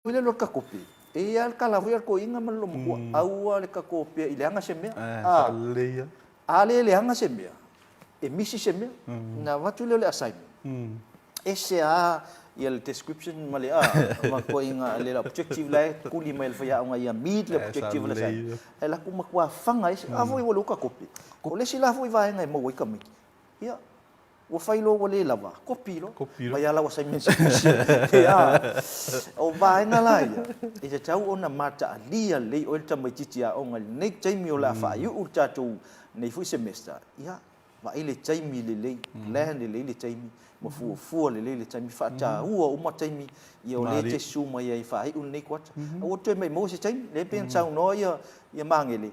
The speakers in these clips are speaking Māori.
Ile lo ka kopi. E al kala fu ko inga man lo mo au le ka kopi ile anga se mea. Leia. Ale le anga se mea. E misi se mea. Na watu le asai. Ese a ia le description male ma ko inga le objective la kuli mai fa ya nga ia meet le objective la sai. E la ku ma kwa fanga ese a foi lo ka kopi. Ko le sila foi vai ngai mo wai ka mi. Ia o failo o le lava kopilo mai ala o sai mensi ya o vai na lai e te tau ona mata alia le o te mai titia o ngal nei taimi o la fa yu u tatu nei fu semester ya va ile taimi le le taimi mo fu le taimi fa ta o ma taimi ia o le te su mai ai fa i un nei kwat o te mai mo se taimi le pen sau no ia mangele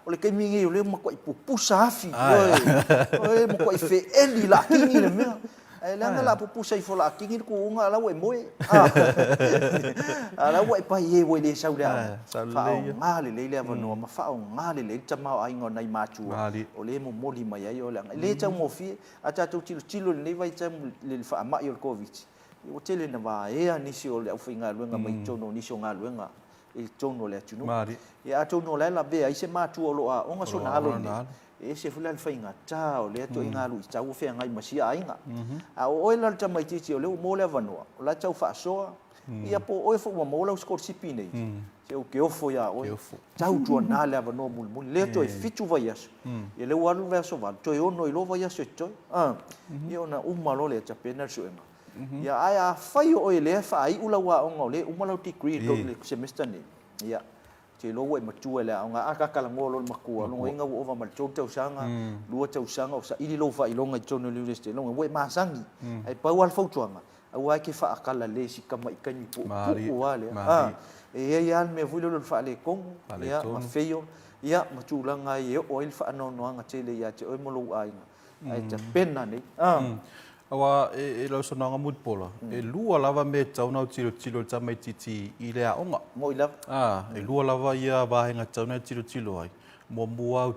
o le kaimi o le mo ko pupusa afi oi mo ko fe eli la kingi le mea e langa la pupusa i fola kingi ko unga la we moe ala we pa ye we le sau la fa ngale le vano ma fa ngale le tama ai ngo nai machu o le mo moli mai ai o le tau mo fi ata tu tilo le vai tam le fa ma yo covid o tele na va e anisi o le au finga luenga mai tono ni so nga luenga il tono le tunu e a tono la be ai se matu o lo a onga so na alo e se fula le fainga tao le to inga lu tau fe ngai masia ainga a o la tama titi o le mo le vanua o la tau fa so ia po o fo mo la skor sipine se o ke ofo ya o tau tu na le vanua mul le to e fitu vai aso e le walu verso va to e ono i lo vai aso to io na umalo le tapena so enga ya ai fai o le fa ai ula wa o le umalo degree do le semester ni ya te lo we matua le nga aka kala ngolo makua lo inga o va mal tau sanga lua tau sanga o sa ili lo fa ilonga tono university lo we masangi ai pa wal fo tuanga au ai ke fa akala le si kama ikani po wale e ya me vulo lo fa le kong ya ma feio ya matulanga ye o il fa no nga tele ya te o mo lo ai te pena ni awa e lo sona nga mut pola e lua lava me tauna tilo tamai titi i le aonga mo ila e lua lava ia vahenga tauna tilo ai mo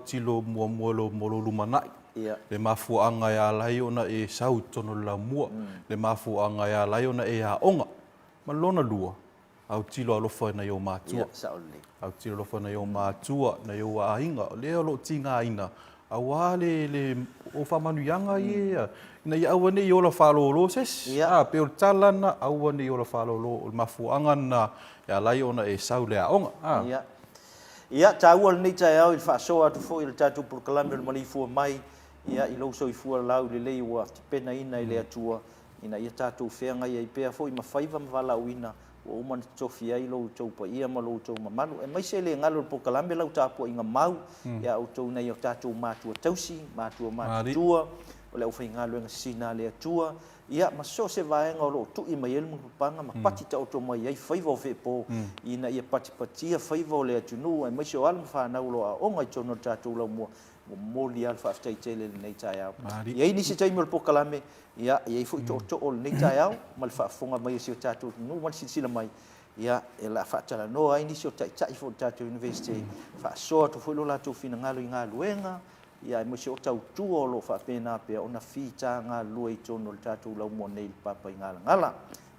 tilo mo lo lumanai le mafu anga ya lai ona e sau tono la mua le mafu anga ya lai ona e aonga malona lua au tilo alofa na yo matua au tilo alofa na yo matua na yo ainga le lo tinga ina awale le o famanu yanga ia na ia wane yo la falolo ses pe o talana awane yo la falolo mafu angana ya lai ona e saule aonga ia taual ni tau il fa so atu fo il tatu por calambre Maleifua Mai ia i lo so i fu lau le wa pena ina ile atua ina ia tatu fenga ia pe fo i mafaiva mvala wina o man tofia i lo tau pa ia ma lo tau mamalu e mai se le ngalo por calambre lau tapu inga mau ia o tau na ia tatu matua tausi matua o le ofai ngalo nga sina le atua ia ma so se vaenga o lo tu i mai elmu panga ma pati ta o mai ai faiva o fe po ina ia pati faiva o le atunu e mai so alma fa na lo a o ngai tono tatu lo mo li alfa stai tele nei taia ia ini se tai mo po kalame ia ia fu to o nei taia mal fa fonga mai se tatu no mal sila mai ia e la fa tala no ai ni se tai fo tatu university fa so to fu lo la tu fina ngalo enga ia mo se o tau tuo lo fa pena pe ona fita nga lui tono tatu lo mo nei papa ngala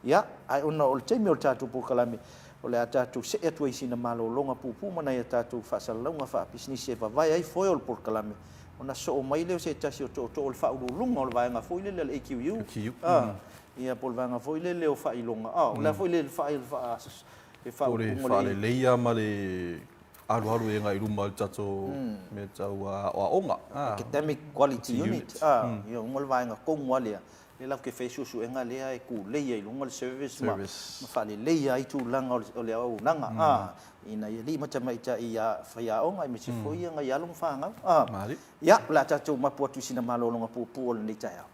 ia ai ona o te mi tatu po kalame o le tatu se atu i sina malo longa pupu mana ia tatu fa salonga fa business se vai ai foi o por kalame ona so o mai le se tasi o to o fa lunga o vai nga foi le EQU ia por vai nga foi le o fa ilonga o la foi le fa e fa le ia male alu e ngai ruma tato me tau o onga academic quality unit ia ngol vai nga ko ngwale le la ke fesu su enga le ai ku le ia lunga le service ma fa le ai tu langa o le au langa ina ia li mata mai ta ia fa ia onga me se foi nga ia long fa nga ia la tatu mapu tu sina malo longa pu le ta ia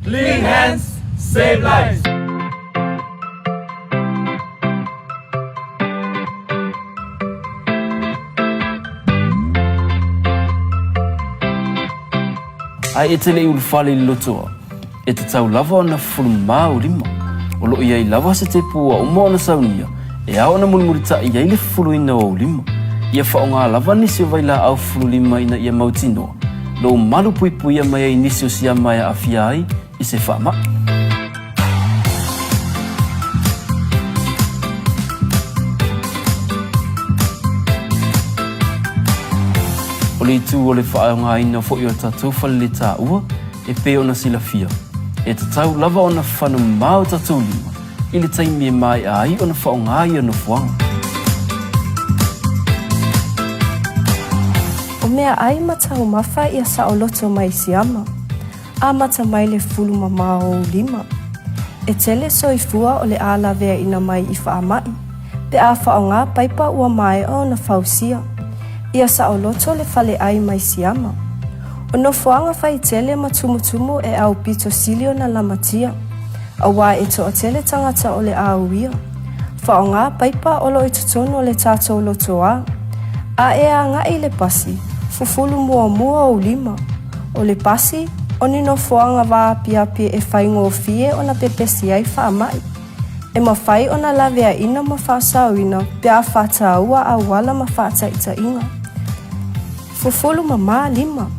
Clean hands, save lives. Ai e te lei ulfale lotoa, e te tau lava ona fulma ulima, o lo iai lava se te pua uma ona saunia, e a ona mulimurita iai le fuluina o ulima, ia whaonga lava nisi o vaila au fululima ina ia mautinoa, lo malu pui pui a mai nisi o sia mai a fia ai, i se whaama. O le itu o le whaonga ina fo i o tatou whale le tā ua, e pe ona sila fia. E te tau lava ona whanu mau tatou lima, i le taimi e mai ai ona whaonga i ana fuanga. O mea ai matau mawha ia sa o loto mai siama, a mata mai le fulu mama o lima. E tele soifua o le ala vea ina mai i whaamai, pe a whaonga paipa ua mai o na whausia. Ia sa o loto le fale ai mai siama. O no fuanga fai tele matumutumu e au pito silio na lamatia. A wā e to o tele tangata o le auia. Whaonga paipa o lo i tutonu o le tātou lotoa. A e a ngai le pasi, fufulu mua mua o lima. O le pasi, o ni no fuanga wā pia e whaingo o fie o na pepesi ai whaamai. E mawhai o na lavea ina ma whaasauina pe a whātaua a wala ma whātaita inga. Fufulu mama lima,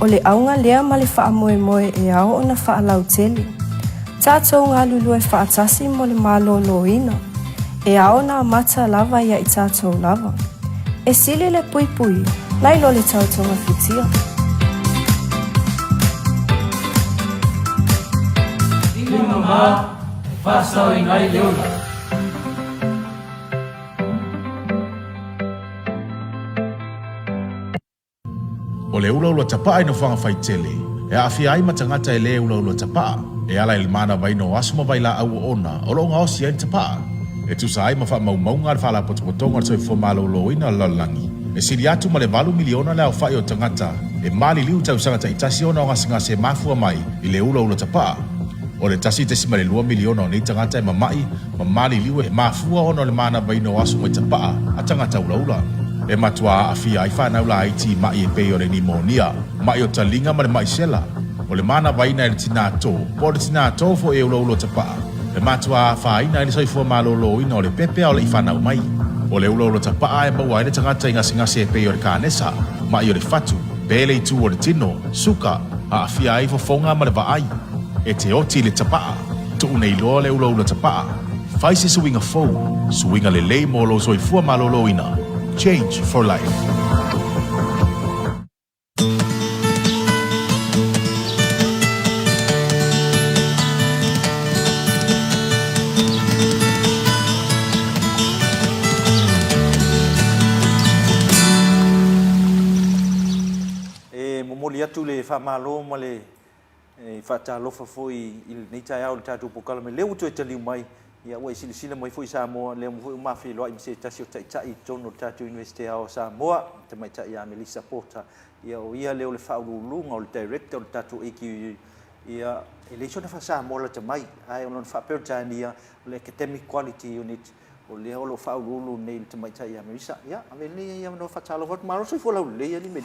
o le aunga lea ma le whaamoe moe e ao o na whaalau tele. Tātou ngā lulu e whaatasi mo le mālolo ina, e ao na mata lava ia i tātou lava. E sili le pui pui, nai lo le tautonga fitia. Lima mama, whasau i ngai leona. O le ula ula tapa ai no whanga whai tele. E a whia ai matangata e le ula ula tapa. E ala il mana vai no asuma vai la au ona. O lo ngā osi ai tapa. E tu sa ai ma wha mau maunga wha la potopotonga le soi fomalo loina lalangi. E siri atu ma le 8 miliona le au whai o tangata. E mali liu tau sangata i tasi ona o ngasinga se Maleifua Mai i le ula ula tapa. O le tasi te sima le 2 miliona o nei tangata e mamai. Ma mali liu e mafua ona le mana vai no asuma i tapa. A tangata ula ula. E matua a fia ai whanau la iti mai e peo le nimonia, mai o talinga ma le mai sela. O le mana vaina e le tina tō, po le tina tō fo e ulo ulo tapaa. E matua a whaina e le soifua malolo ina o le pepe o le i whanau mai. O le ulo ulo tapaa e maua e le tangata i ngasi e peo le kānesa, mai o le fatu, pele i tū o le tino, suka, a fia ai fofonga ma le vaai. E te oti le tapaa, tu unei loa le ulo ulo tapaa. Faise suinga fou, suinga le lei mo lo soifua malolo ina. Change for life. E momoli atu le whamalo ma le whaatalofa foi i nei tai au le tātou pokala me leo tu e taliu mai. Ia ua i sila mai foi Samoa le mo mafi lo i se tasi o tai tono tatu university o Samoa te mai tai a Melissa Porta ia o ia le o le faululunga o le director o tatu EQ ia election fa Samoa te mai ai on fa pertania le academic quality unit o le o lo faululu nei te mai tai a Melissa ia aveli ia no fa talo vot maro soi fola le ia ni me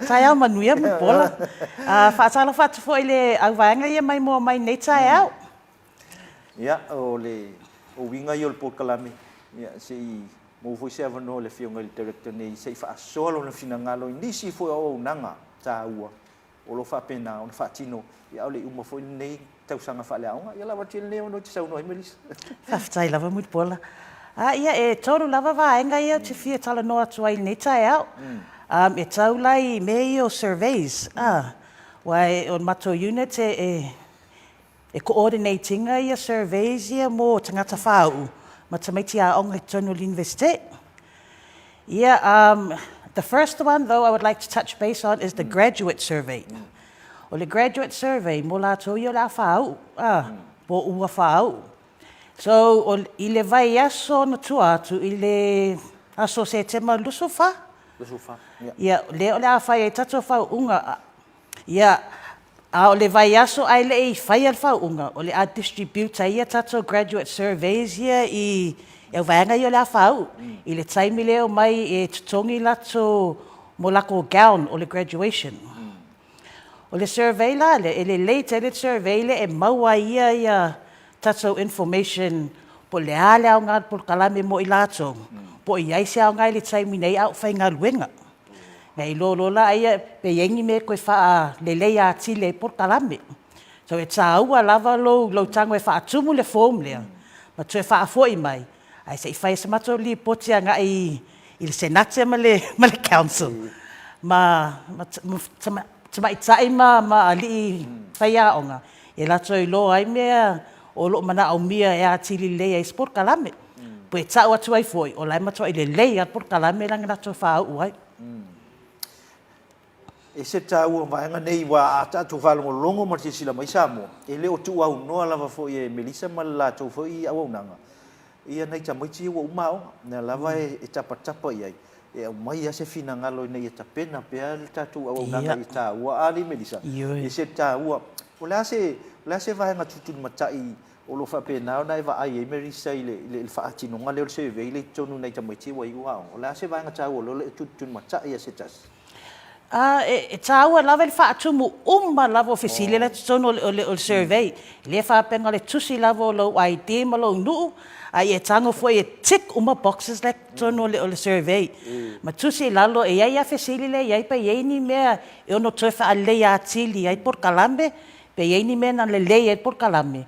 tai au manuia mo pola fa talo fa foi le au vanga ia mai mo mai nei tai au. Ia o le o winga i o le pokalame ia sei mo foi se avano le fionga le director nei sei fa solo na fina ngalo nisi foi o nanga taua o lo fa pena o fa tino ia o le uma foi nei tau sanga fa le aunga ia lava tele nei no te sau no emelis fa tai lava mo pola ia e toro lava va enga ia te fia tala no atu ai nei tai au e tau lai me o surveys wai on mato unit e coordinating ia surveys ia mo tangata whau ma tamaiti a onga tonu university. The first one though I would like to touch base on is the graduate survey. O le graduate survey mo la to ia la whau po ua whau. So o i le vai aso na tuatu i le aso se te ma lusufa. Lusufa. Ia le o le a whai e tato whau unga. Ia A o le vai aso ai le i whai al whaunga, o le a distribute ia tato graduate surveys ia i e vaenga i o le a whau. I le taimi leo mai e tutongi lato mo lako gown o le graduation. O le survey la, e le late edit survey le e maua ia tato information po le ale au ngā po kalame mo i lato. Po i aise au ngai le taimi nei au whai ngā luenga. Ngai lolo la ia pe yengi me koe wha le leia atile por kalame. So e tā ua lava lo tango e wha atumu le form lea. Ma tu e wha afoi mai. Ai se i whai sa mato li potia ngā i le senate ma le council. Ma tama i tai ma ali whai a onga. E lato i lo ai mea o lo mana au mia e atili leia i sport kalame. Po e tā ua tu ai foi. O lai mato i le leia por kalame langi lato wha au ai. E se tāua vaenga nei wa a tātou whalongolongo ma te sila mai Samoa. E leo tu au noa lava fo e Melissa ma la tau fo i au nanga. Ia nei ta mai ti wa umao, na lava e tapa iai. E au mai a se fina ngalo nei e tapena pea le tātou au nanga i tāua ali Melissa. E se tāua, o la se vaenga tutun matai o lo whapena o nai wa ai e Melissa i le whaatinonga leo se vei le tonu nei ta mai ti wa i wao. O la se vaenga tāua lo le tutun matai a se tas. E tāua lava le whaatumu lava o fesile le tono o survey. Le whapenga le tusi lava o lo ID ma lo nuu. Ai e tango foi e tick boxes le tono o le survey. Ma tusi lalo e ia fesile le ia pa ieni mea e ono tofa a leia atili ai por kalame. Pe ieni mea na le leia por kalame.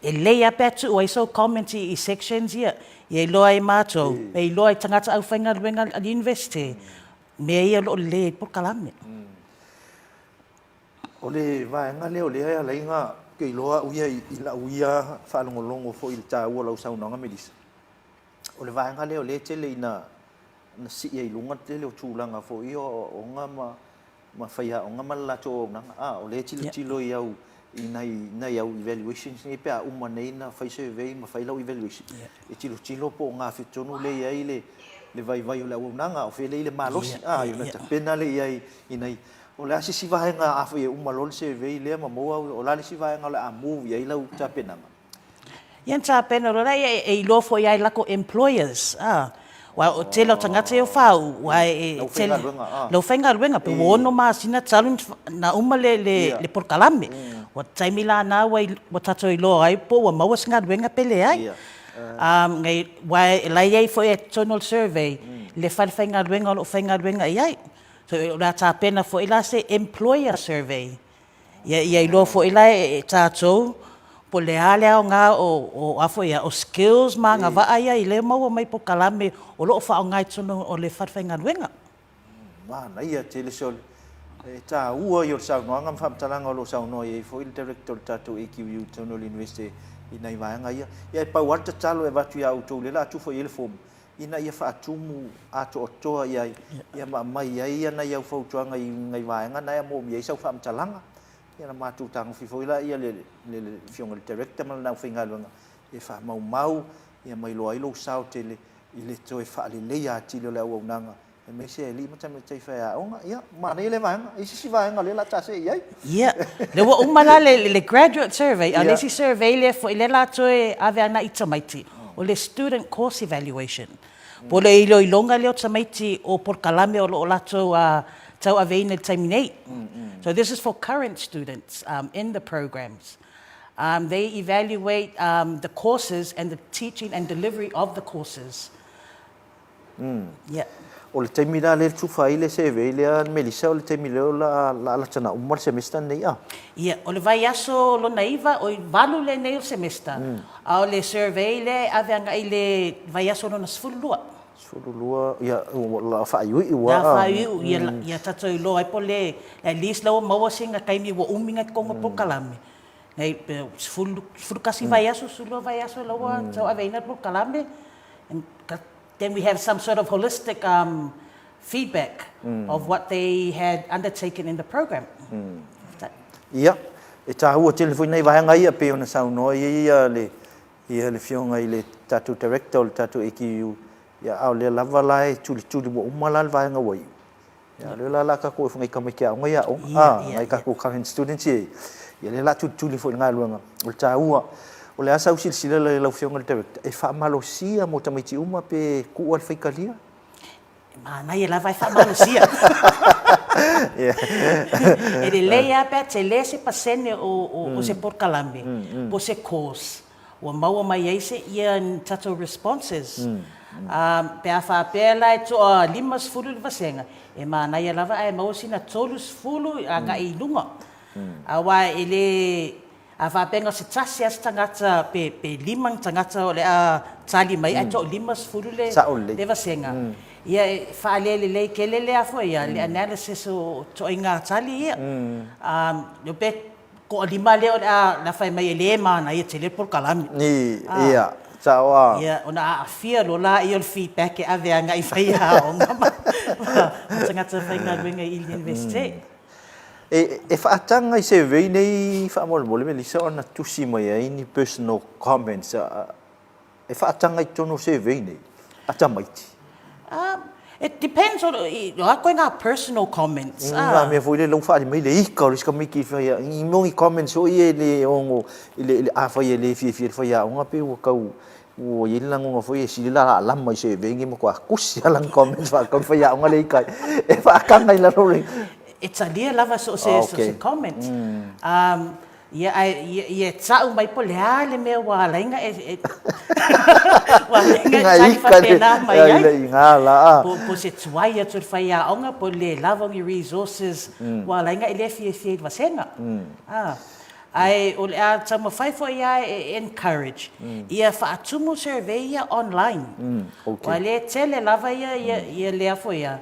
E leia petu o iso comment i sections ia. E loa i mato. E loa i tangata au whainga ruenga al university. Mea ia lo le por kalame. O le vaenga leo lea la inga ke loa uia i la uia whalongolongo fo i ta ua lau saunanga Melissa. O le vaenga leo le tele ina na si ia i lunga tele o tūlanga fo i o nga ma whaia o nga malato o nanga. O le tilo i au i nei au evaluations ni pea uma nei na whai survey ma whai lau evaluation. E tilo po ngā whitonu le ia i le vai o le nanga o fele le malosi yo na tapena le ia inai o le asi vaenga afu e uma lol survey le ma moa o la si vaenga le amu ia lau tapena Ian tapena ro lai e lo fo ia lako employers wa o telo tangata e fau wa e telo lo fenga ruenga pe wono ma sina challenge na uma le por kalame wa taimila na wa tato i lo ai po wa mawa singa ruenga pele ai ngai wai lai ai foi a tonal survey le whainga ruenga o whainga ruenga iai. So la tā pena foi la se employer survey. Ia i lo foi la e tātou po le ale au ngā o afo ia o skills ma ngā waa ia i le maua mai po kalame o loo wha o ngai tono o le whainga ruenga. Mana ia tele sol. Tā ua i o saunoa ngam whamtalanga o lo saunoa i foi il director tātou EQU Tonal University ina i vaenga ia. Ia e pau alta talo e watu ia autou le la atu fo i le fomu. Ina ia whaatumu ato o toa ia ma mai ia na iau whautuanga i ngai vaenga na ia mo mi eisau whamtalanga. Ia na mātu tango fifo ila ia le fionga le director mana nau whainga luanga. E wha mau ia mai loa ilo sao tele i le toe wha le leia atili o le au nanga. E me se li mata me tai whai aonga. Ia mana i le vaenga. Isi vaenga le la tase iai. Ia. Le wa umala le graduate survey. A lesi survey le fo i le la toe ave ana i tamaiti. O le student course evaluation. Po le ilo i longa leo tamaiti o por kalame o lato tau aveina taiminei. So this is for current students in the programs. They evaluate the courses and the teaching and delivery of the courses. Yeah. O le taimira le tufa i le seve le Melissa o le taimira o la tana umar semester nei Ia, o le vai aso lo naiva o i valu le nei o semester. A o le survey le aveanga i le vai aso lo na sfulua. Sfulua, ia la whaiui ua. La whaiui, ia tato i lo ai po le at least lau maua singa kaimi wa uminga konga po kalame. Nei, sfulu kasi vai aso, sulo vai aso laua tau aveina po kalame. Then we have some sort of holistic feedback of what they had undertaken in the program. Ia, e tāhua telefoni nei vahenga ia pe ona saunoa ia le fionga i le tatu director o le tatu EQU. Ia au le lava lai tuli mo umala le vahenga wai. Ya le la ka ko ngai ka mai kia ngai o ngai ka ko current students ye ya le la tu fo ngai luanga o taua o le asa usil sila le lau fionga le director e fa malosia mo tamaiti uma pe ku al faikalia mana ia lava fa malosia e le leia pe te le se pasene o se porcalambe po se course o maua mai ai se ia tato responses pe a fa pela e to limas fulu le vasenga e mana ia lava ai mau sina tolus fulu anga i lunga awa ele a fa penga se tasi as tangata pe limang tangata o le a tali mai ai to limas fulu le vasenga ia fa le kelele a fo ia le analysis o to inga tali ia yo pe ko lima le o la fa mai le mana ia tele por kalami ni ia tawa ia ona a fia lo la i feedback e ave anga i fa ia o ngama tangata fa inga wenga i university e whaatanga i se vei nei whaamole me lisa ona tusi mai ai ni personal comments e whaatanga i tono se vei nei atamaiti it depends on going out personal comments me foi le long fa mai le ika o ska miki fa ia i mongi comments o ie le ongo ile a fa ie le fi fa ia onga pe o kau o i lang ngo foi si la la mai se vei ngi mo kwa kusi lang comments fa ka fa ia onga le ika e whaakanga i la role it's a dear lava so se comment ia tsau mai po le me wa lenga wa lenga tsai fa tena mai ai ngala po se tswai tu fa ia onga po le lava ngi resources wa lenga ile fi vasenga ai o le a tsama fai fo ia encourage ia fa atumu survey ia online wa le tele lava ia le fo ia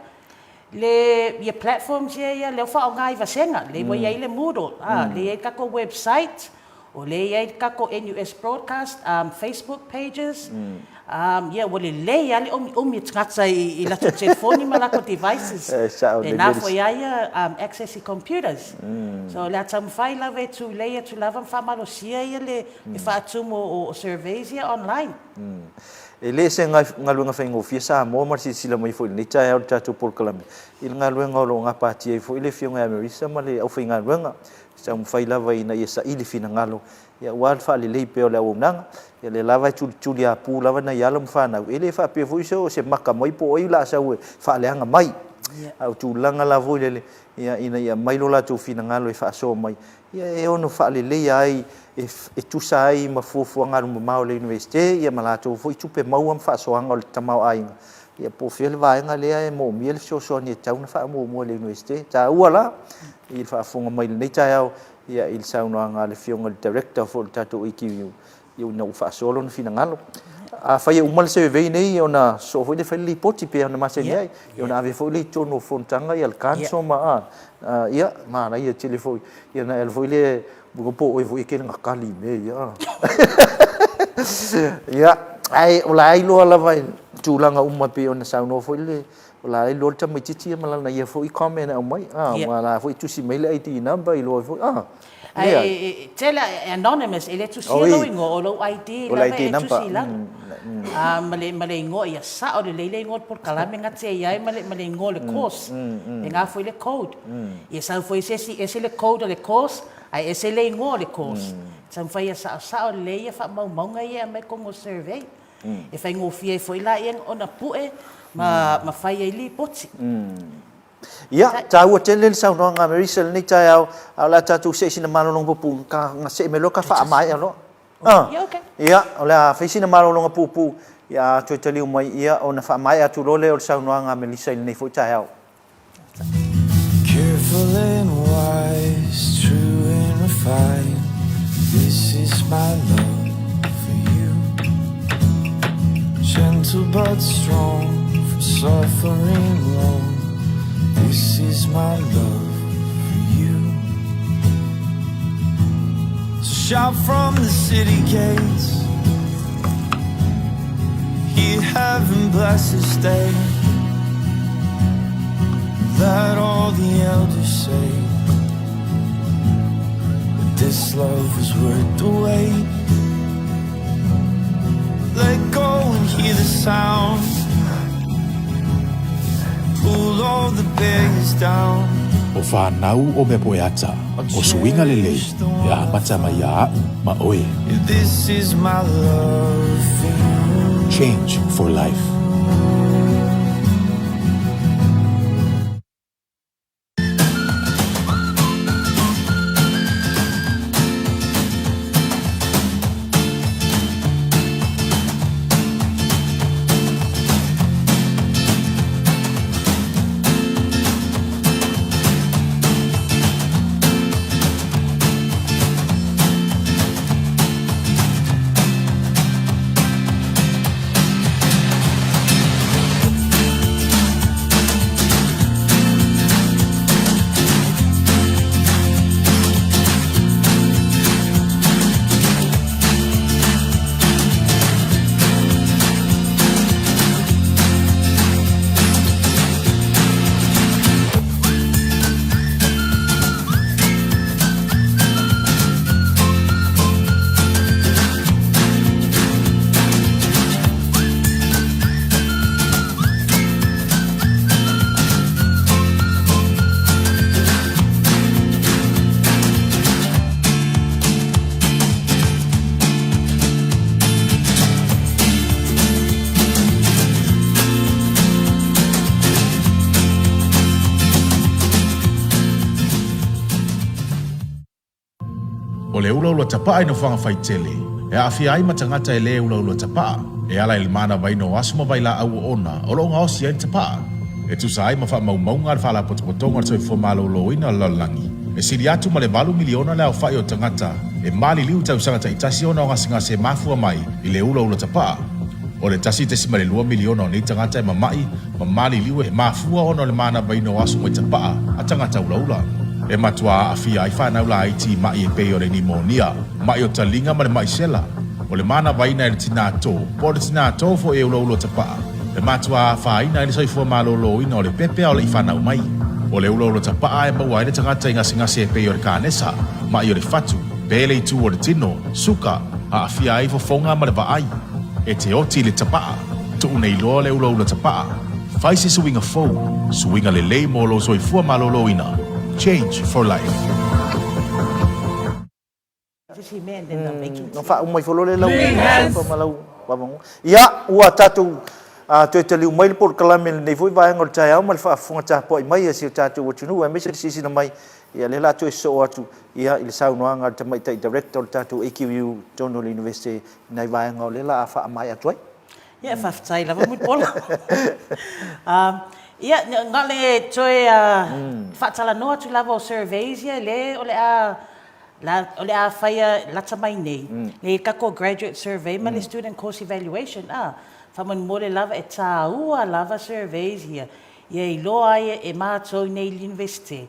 le platforms ia le fa ngai vasenga le mo ia le Moodle le ka ko website o le ia ka ko NUS broadcast Facebook pages ia o le ia le mi tskatsa I la telefoni ma la ko devices e na fo ia access computers so la tam fai la ve tu le tu lava fa malosia ia le fa tu mo surveys ia online e le se ngaluenga faingo fiesa mo marsi sila mai foi ni cha ta tu por kalam il ngaluenga lo nga pati foi le fionga amerisa ma le au fainga ngaluenga sa mo fai lava ina ia sa ili fina ngalo ia wal fa le pe o le unanga ia le lava chulia pu lava na ia lo fa na ele fa pe foi se maka mai po oi la sa we fa le anga mai au tu langa la vo le ia ina ia mai lo la tu fina ngalo e fa so mai ia e ono fa le ai e tu sai ma fufu ngaru ma le university ia malato foi tu pe mau am fa so anga le tamau ai ia po fel vai nga le ai mo miel so ni tau na fa mo le university ta uala il fa funga mai le ta ia il sa no anga le fionga le director for tatu ikiu eu no fa solo no fina ngalo a fa ia umal se ve nei ona so foi de feli poti pe ona ma se nei ona ave foi le tono fontanga ia alcanzo ma ia ma na ia telefone ia na el foi le buko o foi ke nga kali me ia ai ola ai lo la vai tulanga umma pe ona sa no foi le ola ai lo tama titi ma na ia foi comment au mai ma la foi tu si mai le IT number i lo foi ai tela anonymous ele tu si lo ngo lo ID la ve tu si la male ngo ia sa o le ngo por kalame nga te ia male ngo le course e nga foi le code ia sa foi ese le code le course ai ese le ngo le course sa foi sa o le ia fa mau nga ia me ko survey e fa ngo fie foi la ia ona pue ma fai ai li poti ia tau tele sa no nga merisel ni tau ala tatu se sina malong pupu ka nga se melo ka fa mai no ia ola fa sina malong pupu ia tu tele mai ia ona fa mai atu lole o sa no nga merisel ni fo tau careful and wise true and refined this is my love for you gentle but strong for suffering long this is my love for you. Shout from the city gates, hear heaven bless this day. Let all the elders say that this love was worth the wait. Let go and hear the sound pull all the bears down. O whanau o me poeata, o suinga lele, e a mata mai a ma oe. This is my love for you. Change for life. O le ula ula tapa ino whanga whai tele. E a whia ai matangata e le ula ula tapa. E ala il mana vai no asuma vai la au ona. O lo ngao si ai tapa. E tu sa ai ma wha mau maunga al whala potopotonga al toi fomalo lo ina lalangi. E siri atu ma le valu miliona le au whai o tangata. E mali liu tau sangata i tasi ona o ngasinga se Maleifua Mai i le ula ula tapa. O le tasi tesi ma le 2 miliona o nei tangata e mamai. Ma mali liu e mafua ona le mana vai no asuma i tapa. A tangata ula ula. E matua a fia ai whanau la iti mai e peo le nimonia, mai o talinga ma le mai sela. O le mana vaina e le tina tō, po le tina tō fo e ulo ulo tapaa. E matua a whaina e le soifua malolo ina o le pepe o le i whanau mai. O le ulo ulo tapaa e maua e le tangata i ngasi e peo le kānesa, mai o le fatu, pele i tū o le tino, suka, a fia ai fo fonga ma le vaai. E te oti le tapaa, tu unei loa le ulo ulo tapaa. Faise suinga fou, suinga le lei mo lo soifua malolo ina. Change for life. No fa umai folo le lau pa malau pa mangu. Ia ua tatu to te liu mai por kalame nei foi vai ngol tai au mal fa funga ta po mai si tatu o tunu e mesi sisi na mai ia le la to so atu ia il sau no anga te mai tai director tatu AQU Donald University nei vai ngol le la fa mai atu. Ia fa tai la mo polo. Ia ngale toi fatala no tu lavo surveys ia le ole a faia lata mai nei le kako graduate survey ma le student course evaluation fa man mo le lava e taua lava surveys ia i loa e matou nei university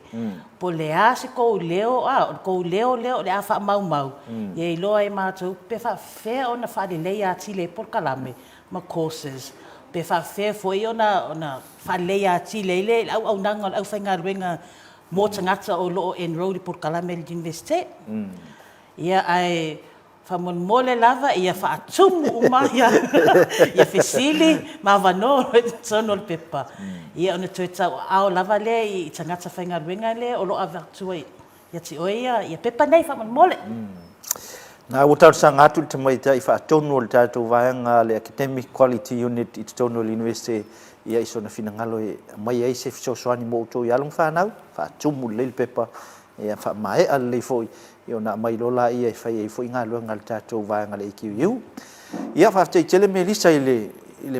po le a se ko leo le a fa mau i loa e matou pe fa fe ona fa le leia tile por kalame ma courses pe fa fe foi ona fa leia tile le au nanga au fainga ruenga mo tangata o lo enroll por kalame university ia ai fa mon mole lava ia fa atum uma ia fesili ma vano sono pepa ia ona tueta au lava le i tangata fainga ruenga le o lo avertua ia ti oia ia pepa nei fa mon mole na utar sang atu te mai tai fa tonol tatu vaanga le academic quality unit it Donald University ia iso na fina ngalo e mai ai se so swani mo to ia long fa nau fa tumu le pepa ia fa mai al le foi io na mai lola ia fa ia foi ngalo ngal tatu vaanga le QU ia fa te tele me lisa ile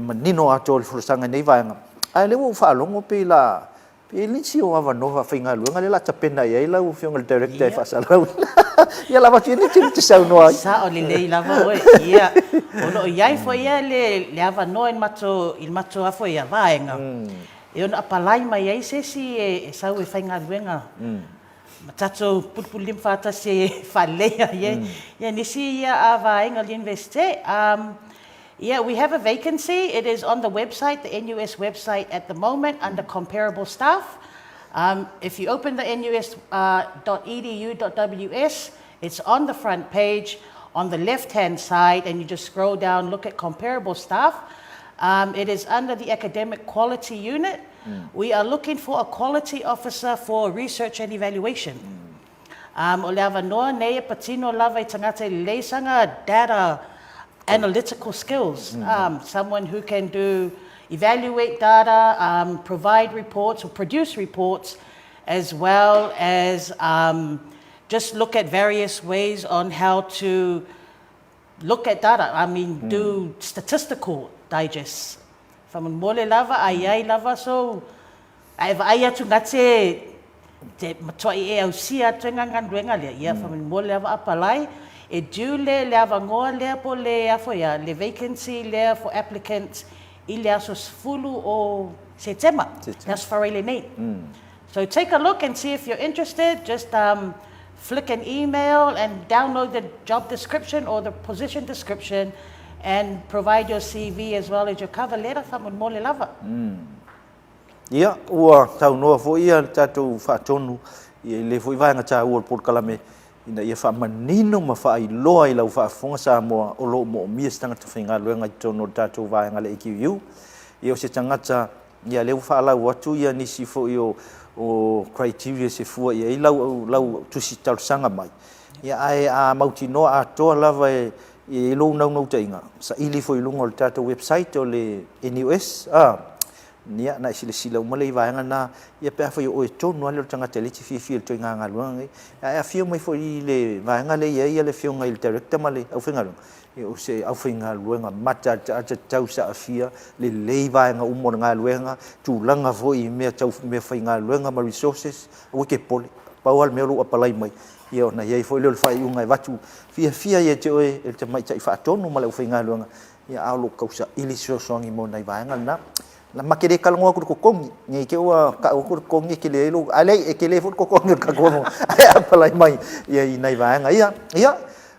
manino atol furusanga nei vaanga ai le wo fa longo pe la Ele si o ava nova finga luanga le la tapena ia la o fiong director fa sala. Ia la vati ni ti sa no ai. Sa o le la vo ia. O lo ia foi ia le ava no in mato a foi ia vaenga. E ona apalai mai ai se si e sa o finga luanga. Matato putpulim fata se falea ia ni si ia avaenga university. Yeah, we have a vacancy. It is on the website, the NUS website at the moment under comparable staff. If you open the nus.edu.ws, it's on the front page on the left-hand side, and you just scroll down, look at comparable staff. It is under the academic quality unit. we are looking for a quality officer for research and evaluation. O le awanoa nei e patino lava I tangata I leisanga data analytical skills. Someone who can evaluate data, provide reports or produce reports, as well as just look at various ways on how to look at data. I mean, do statistical digests. From mole lava, ai lava, so I've atu ngate te matua I au sia tuenga nganduenga lea. Ia, from mole lava apalai, e du le avangoa lea po le afoia, le vacancy lea for applicants, I le aso sfulu o September. That's for really neat. So take a look and see if you're interested. Just flick an email and download the job description or the position description and provide your CV as well as your cover letter from mole lava. Ia, ua tau noa fo ia tatou whaatonu I le fo I vaenga tā ua Port Kalame ina ia whaamanino ma whaailoa I lau whaafonga sa moa o loo mo o mia stangata whainga luenga I tono tatou vaenga le EQU. Ia o se tangata ia leu whaalau atu ia nisi fo I o criteria se fua ia I lau tusi tausanga mai. Ia ai a mauti noa a toa lava I lou nau tainga. Sa ili fo I lunga o le tatou website o le NUS. Nia na sila umalei vaenga na ia pe foi o tonu ale tangata le fifi to nganga luanga a fio mai foi le vaenga le ia le fio ngai director male au finga o se au finga luanga mata tau sa afia le lei vaenga umo nga luanga tu langa foi me tau me finga luanga ma resources o ke pole pawal me lu apalai mai ia na ia foi le fai unga vatu fia ia te o te mai tai fa tonu male finga luanga ia au kausa ili so songi mo nai vaenga na la makere kalongo ko kongi ngi ke wa ka ko kongi ke le lu ale e ke le fu ko kongi ka ko apalai mai ia nai vaenga ia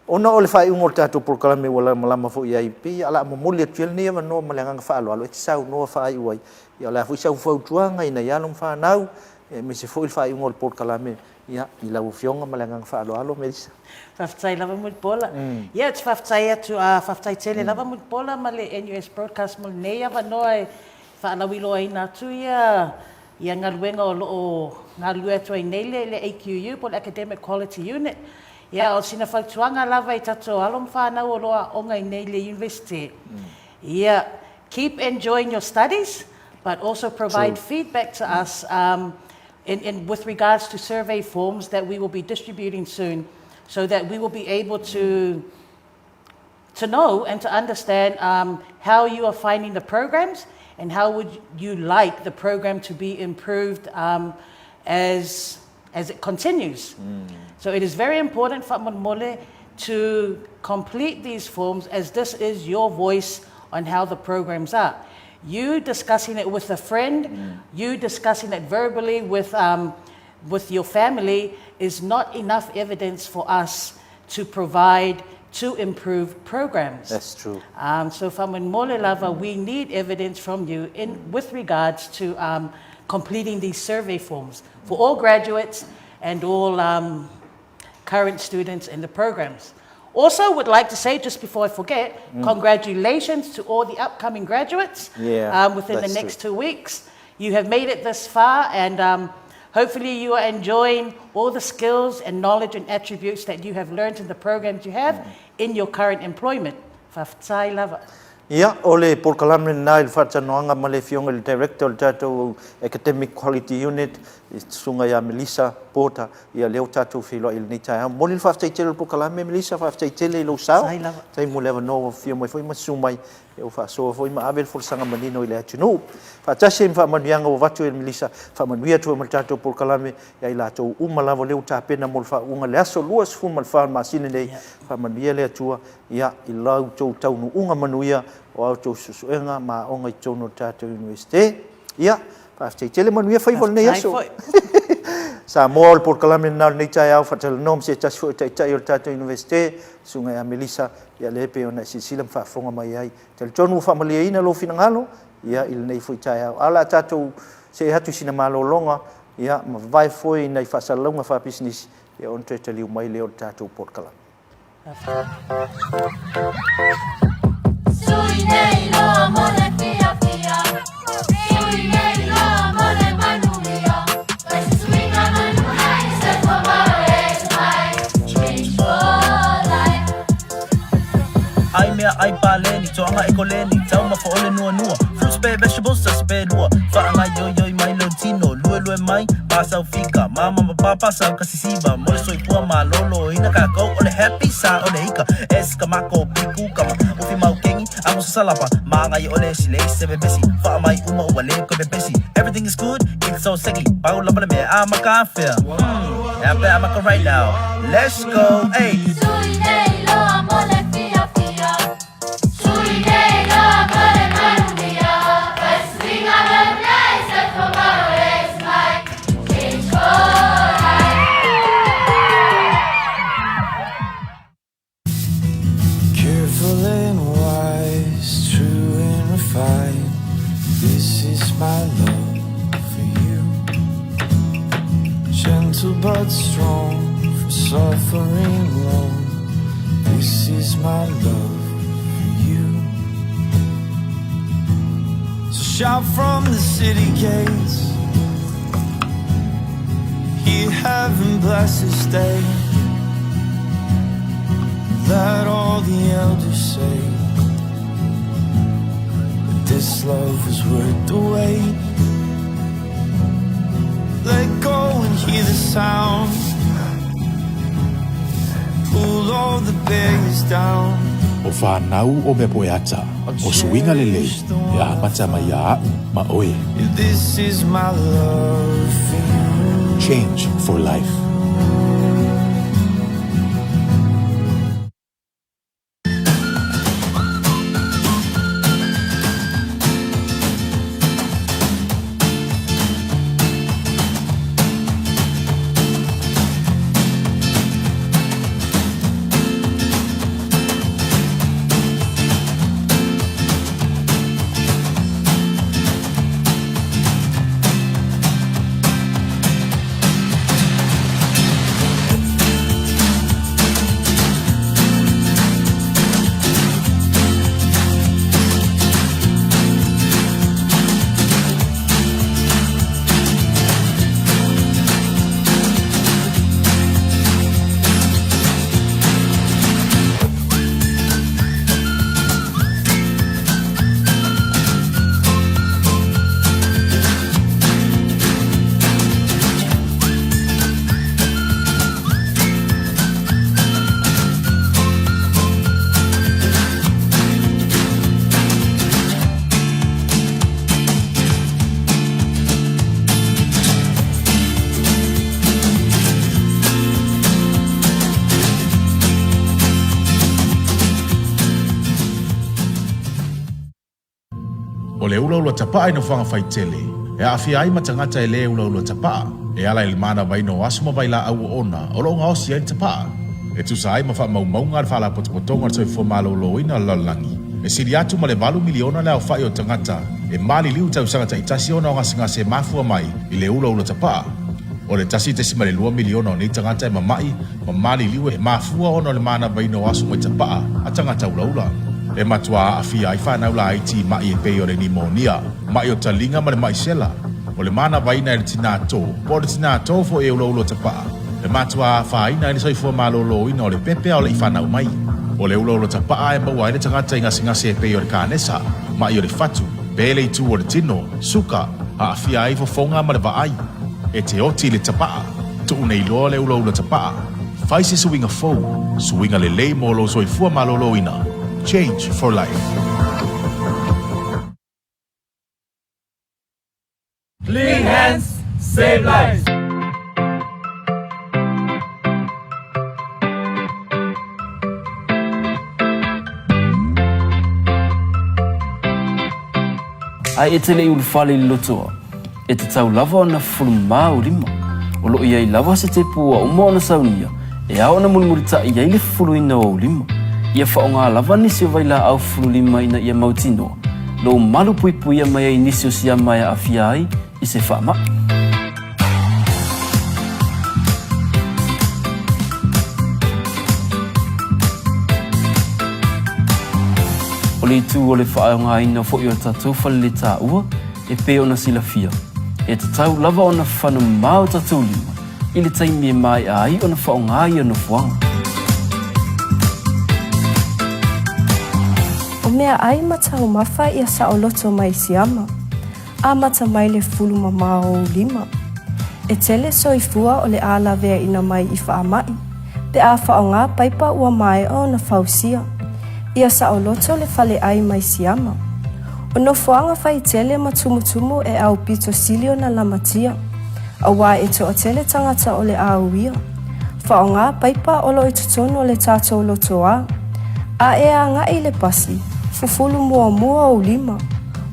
ona o le fai un tatou Port Kalame wala malama fo ia IP ala mo mole tiel ni ma no malanga fa alo e sau no fa I wai ia la fu sau fo tuanga ina ia long fa nau me se fo il fai un Port Kalame ia I la fionga malanga fa alo melisa Faftai lava mut pola. Ia it's faftai atu faftai tele lava mut pola ma le NUS broadcast mo nei ava noi whaanawilo ai nā tu ia ngaruenga o loo ngaru atu ai nei le AQU po le Academic Quality Unit. Ia o sina whautuanga lava I tato alom whanau o loa o ngai nei le university. Ia keep enjoying your studies but also provide feedback to us with regards to survey forms that we will be distributing soon so that we will be able to know and to understand how you are finding the programs and how would you like the program to be improved as it continues. So it is very important for Mole to complete these forms as this is your voice on how the programs are. You discussing it with a friend, you discussing it verbally with your family is not enough evidence for us to provide to improve programs. That's true. So from Mole Lava, we need evidence from you with regards to completing these survey forms for all graduates and all current students in the programs. Also would like to say, just before I forget, congratulations to all the upcoming graduates within the next 2 weeks. You have made it this far and hopefully you are enjoying all the skills and knowledge and attributes that you have learned in the programs you have in your current employment. Whaftai lava. Ia, o le Port Kalame nā il whatanoanga Maleifua le Director le tātou Academic Quality Unit sunga ia Melissa Porta ia leo tātou whiloa il ni tai mo le whaftai tele Port Kalame Melissa whaftai tele lo sao tai mo le no fio mai foi masumai e o so foi ma avel for sanga manino ile atunu fatase mfa manuanga o watu Melissa fa manuia tu mo tātou Port Kalame ia ila to uma lavo leo ta pena mo fa unga le aso luas fu mal fa masine nei fa manuia le atua ia ila to tau no unga manuia o auto susuenga ma onga tono tātou university ia Paftai tele manuia fai vol nei aso. Sa mol Port Kalame nal nei tai au fatal nom se tas fo tai tai o tātou university sunga ia Melissa ia lepe ona sisilam fa fonga mai ai. Tel tonu fa maliaina lo finangalo ia il nei foi tai au. Ala tātou se hatu sina malo longa ia ma vai foi nei fa salonga fa business ia on te liu mai le o tātou Port Kalame. Sui nei lo mo le fia fia. Sui nei lo mo ai mea ai paleni toanga ekoleni tau mafaole nua nua fruits pe vegetables sa pe lua whaanga yo mai lontino lue mai pasau fika mama papa pasau kasisiba mole soifua malolo ina kakau ole happy sa ole ika eska mako piku kama ufi mau kengi aku sasalapa manga yo ole sile sebe besi wha mai uma wale ko besi everything is good it's so sexy pau lapa le me amaka feel amaka right now let's go hey my love for you, gentle but strong, for suffering long. This is my love for you. So shout from the city gates, hear heaven bless this day. Let all the elders say this love is worth the wait. Let go and hear the sound. Pull all the barriers down. O whanau o me poeata, o suinga lele, e amata mai a ma oe. This is my love for you. Change for life. O le ula ula tapa ina whanga whaitele. E awhia ai matangata e le ula ula tapa. E ala i le mana waino asuma vai la au ona. O lo ngao si ai tapa. E tu sa ai ma wha maunga le whala potopotonga toi fo malo lo ina lalangi. E siri atu ma le valu miliona le au whai o tangata. E mali liu tau sangata i tasi ona o ngasinga se mafua mai i le ula ula tapa. O le tasi tesi ma le 2 miliona o ni tangata e mamai. Ma mali liu e mafua ona le mana waino asuma i tapa. A tangata ula ula. E matua a fia i whanau la iti mai e peo le nimonia, mai o talinga ma le mai sela. O le mana vaina e le tina tō, po le tina tō fo e ulo tapa. E matua a whaina e le soifua malolo ina o le pepe o le i whanau mai. O le ulo tapa e maua e le tangata i ngasi e peo le kānesa, mai o le fatu, pele i tū o le tino, suka, a fia i fofonga ma le vaai. E te oti le tapa, tu unei loa le ulo tapa. Faise suinga fau, suinga le lei mo lo soifua malolo ina. Change for life. Clean hands, save lives. Ai e tele ul fale i lotoa. E te tau lava ona fulumau lima. O lo ia i lava se te pua umona saunia. E aona mulimurita i ai le fuluina o lima. Ia whaonga lava nisi o vaila au fulu lima ina ia mautinoa. Lo malu pui pui mai ai nisi o sia mai a fia ai i se whaama. O le tu o le whaonga ina fo i o tatou whale le tā ua e pe ona sila fia. E te tau lava ona whanu mau tatou lima i le taimi e mai ai ona whaonga ai ana fuanga. o mea ai matau mafa ia sa o loto mai siama. A mata mai le fulu mamao o lima. E tele soifua o le ala vea ina mai I whaamai. Pe a whaonga paipa ua mai o na fausia. Ia sa o loto le fale ai mai siama. O no fuanga fai tele matumutumu e au pito silio na lamatia. A wā e to o tele tangata o le auia. Whaonga paipa olo e tutono le tato loto a. A e a ngai le pasi, fufulu mua o lima.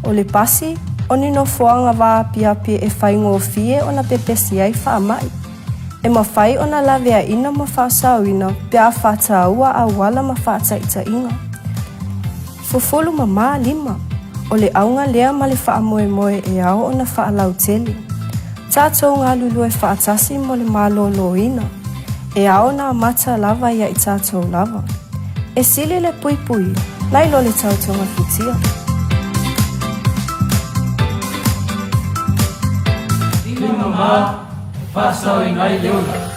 O le pasi, o nino fuanga wā piapi e whaingo o fie o na pepesi ai whaamai. E mawhai o na lavea ina ma whaasauina pe a whata ua a wala ma whata ita inga. Fufulu mama lima, o le aunga lea ma le whaamoe moe e ao o na whaalau tele. Tātou ngā lulu e whaatasi mo le mālolo ina. E ao na mata lava ia I tātou lava. E sili le pui pui, nai lo le tautonga fitia. Tino mama, whasau I ngai leona.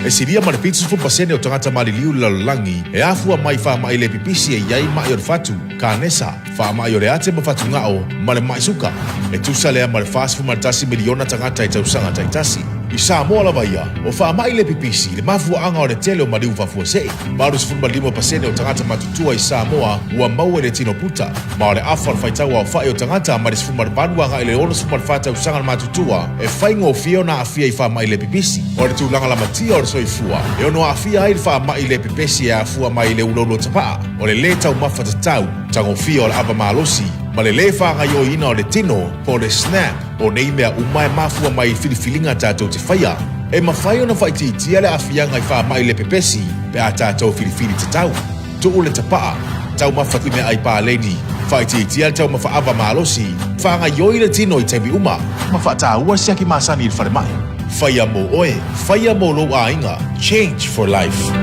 E siria ma le pitsu fu pasene o tangata maliliu le lalolangi e afua mai wha mai le pipisi e iai mai o le fatu, ka nesa, wha mai o le ate ma fatu ngao, ma le mai suka. E tusa lea ma le fasifu ma le tasi miliona tangata I tausanga taitasi. I Samoa lava ia, o wha mai le pipisi, le mafua anga o le tele o mariu whafua sei. Maru sifu ma lima pasene o tangata matutua I Samoa, ua mau e le tino puta. Ma o le afa le whaitaua o whae o tangata, ma le sifu ma le banua anga I le ono sifu ma le whata usanga le matutua, e whaingo o fio na afia I wha mai le pipisi. O le tūlanga la matia o le soifua, e ono afia ai le wha mai le pipisi e afua mai le ulolo tapaa. O le le tau mafata tau, tango fia o le ava malosi, ma le lefa ngai o ina o le tino, po le snap, o nei mea umai mafua mai filifilinga tātou te whaia. E mawhai o na whaiti tia le afia ngai wha mai le pepesi, pe a tātou filifili te tau. Tu'u le tapaa, tau mawhati mea ai pāleni, whaiti tia le tau mawhaava malosi, wha ngai o le tino I tewi uma, mawhata ua siaki masani il whare mai. Whaia mo oe, whaia mo lo a inga, change for life.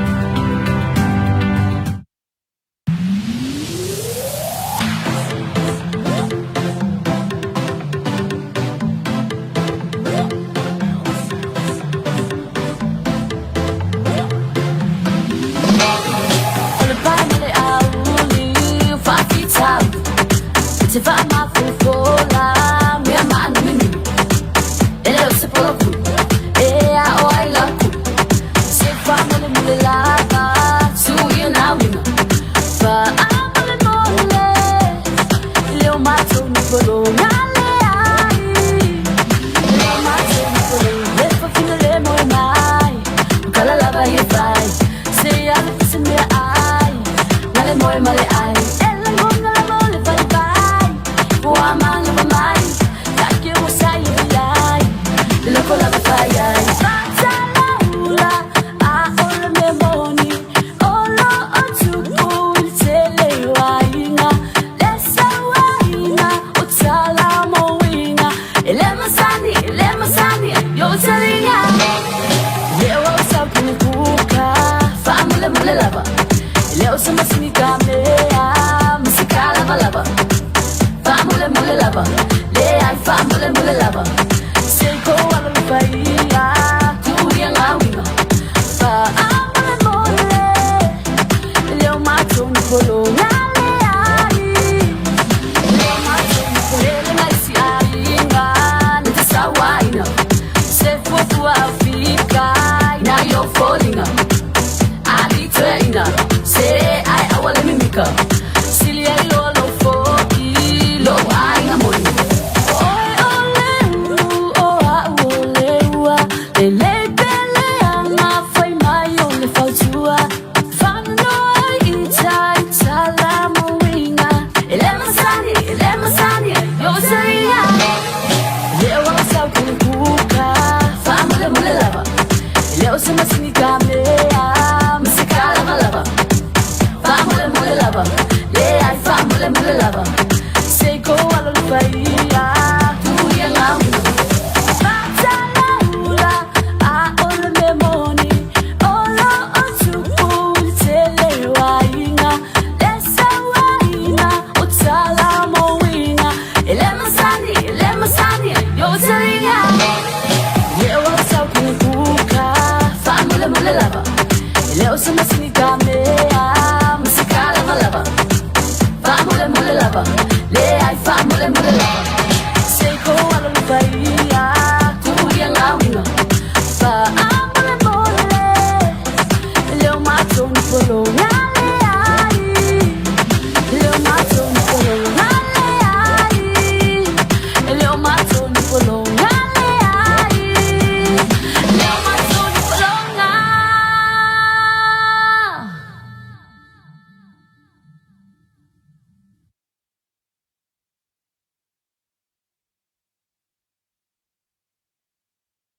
Leo se masini kame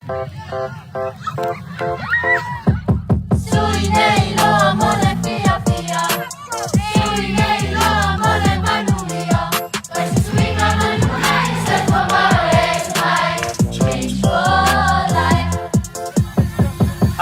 Sui nei lo amore fia fia. Sui nei lo amore manuia. Questi swing manuia. Set for my change for life.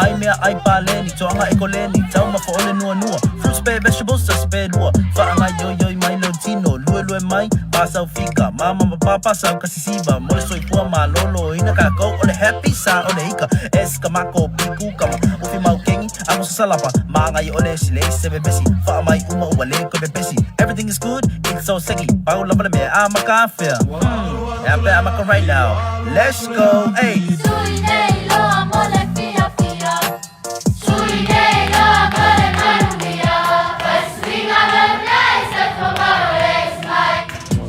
Ai mea ai paleni, toanga e koleni, tau ma faole nua nua. Fruits, pe vegetables, sa pe lua. Whaanga yo mai lontino, lue mai, pasau fika. Mama papa sau kasisiba, mole soifua ma lolo. Ina kakau, ole happy sa ole ika. Eska mako piku kama, ufi mau kengi, ako sa salapa. Maanga yo ole sile se bebesi, wha mai uma uwale ko bebesi. Everything is good, it's so sexy. Pau lava le me, I'm a confia. I'm a right now. Let's go, hey. Sui nei lo amore fia fia. Sui nei lo amore manuia. Questi swing manuia. Set for my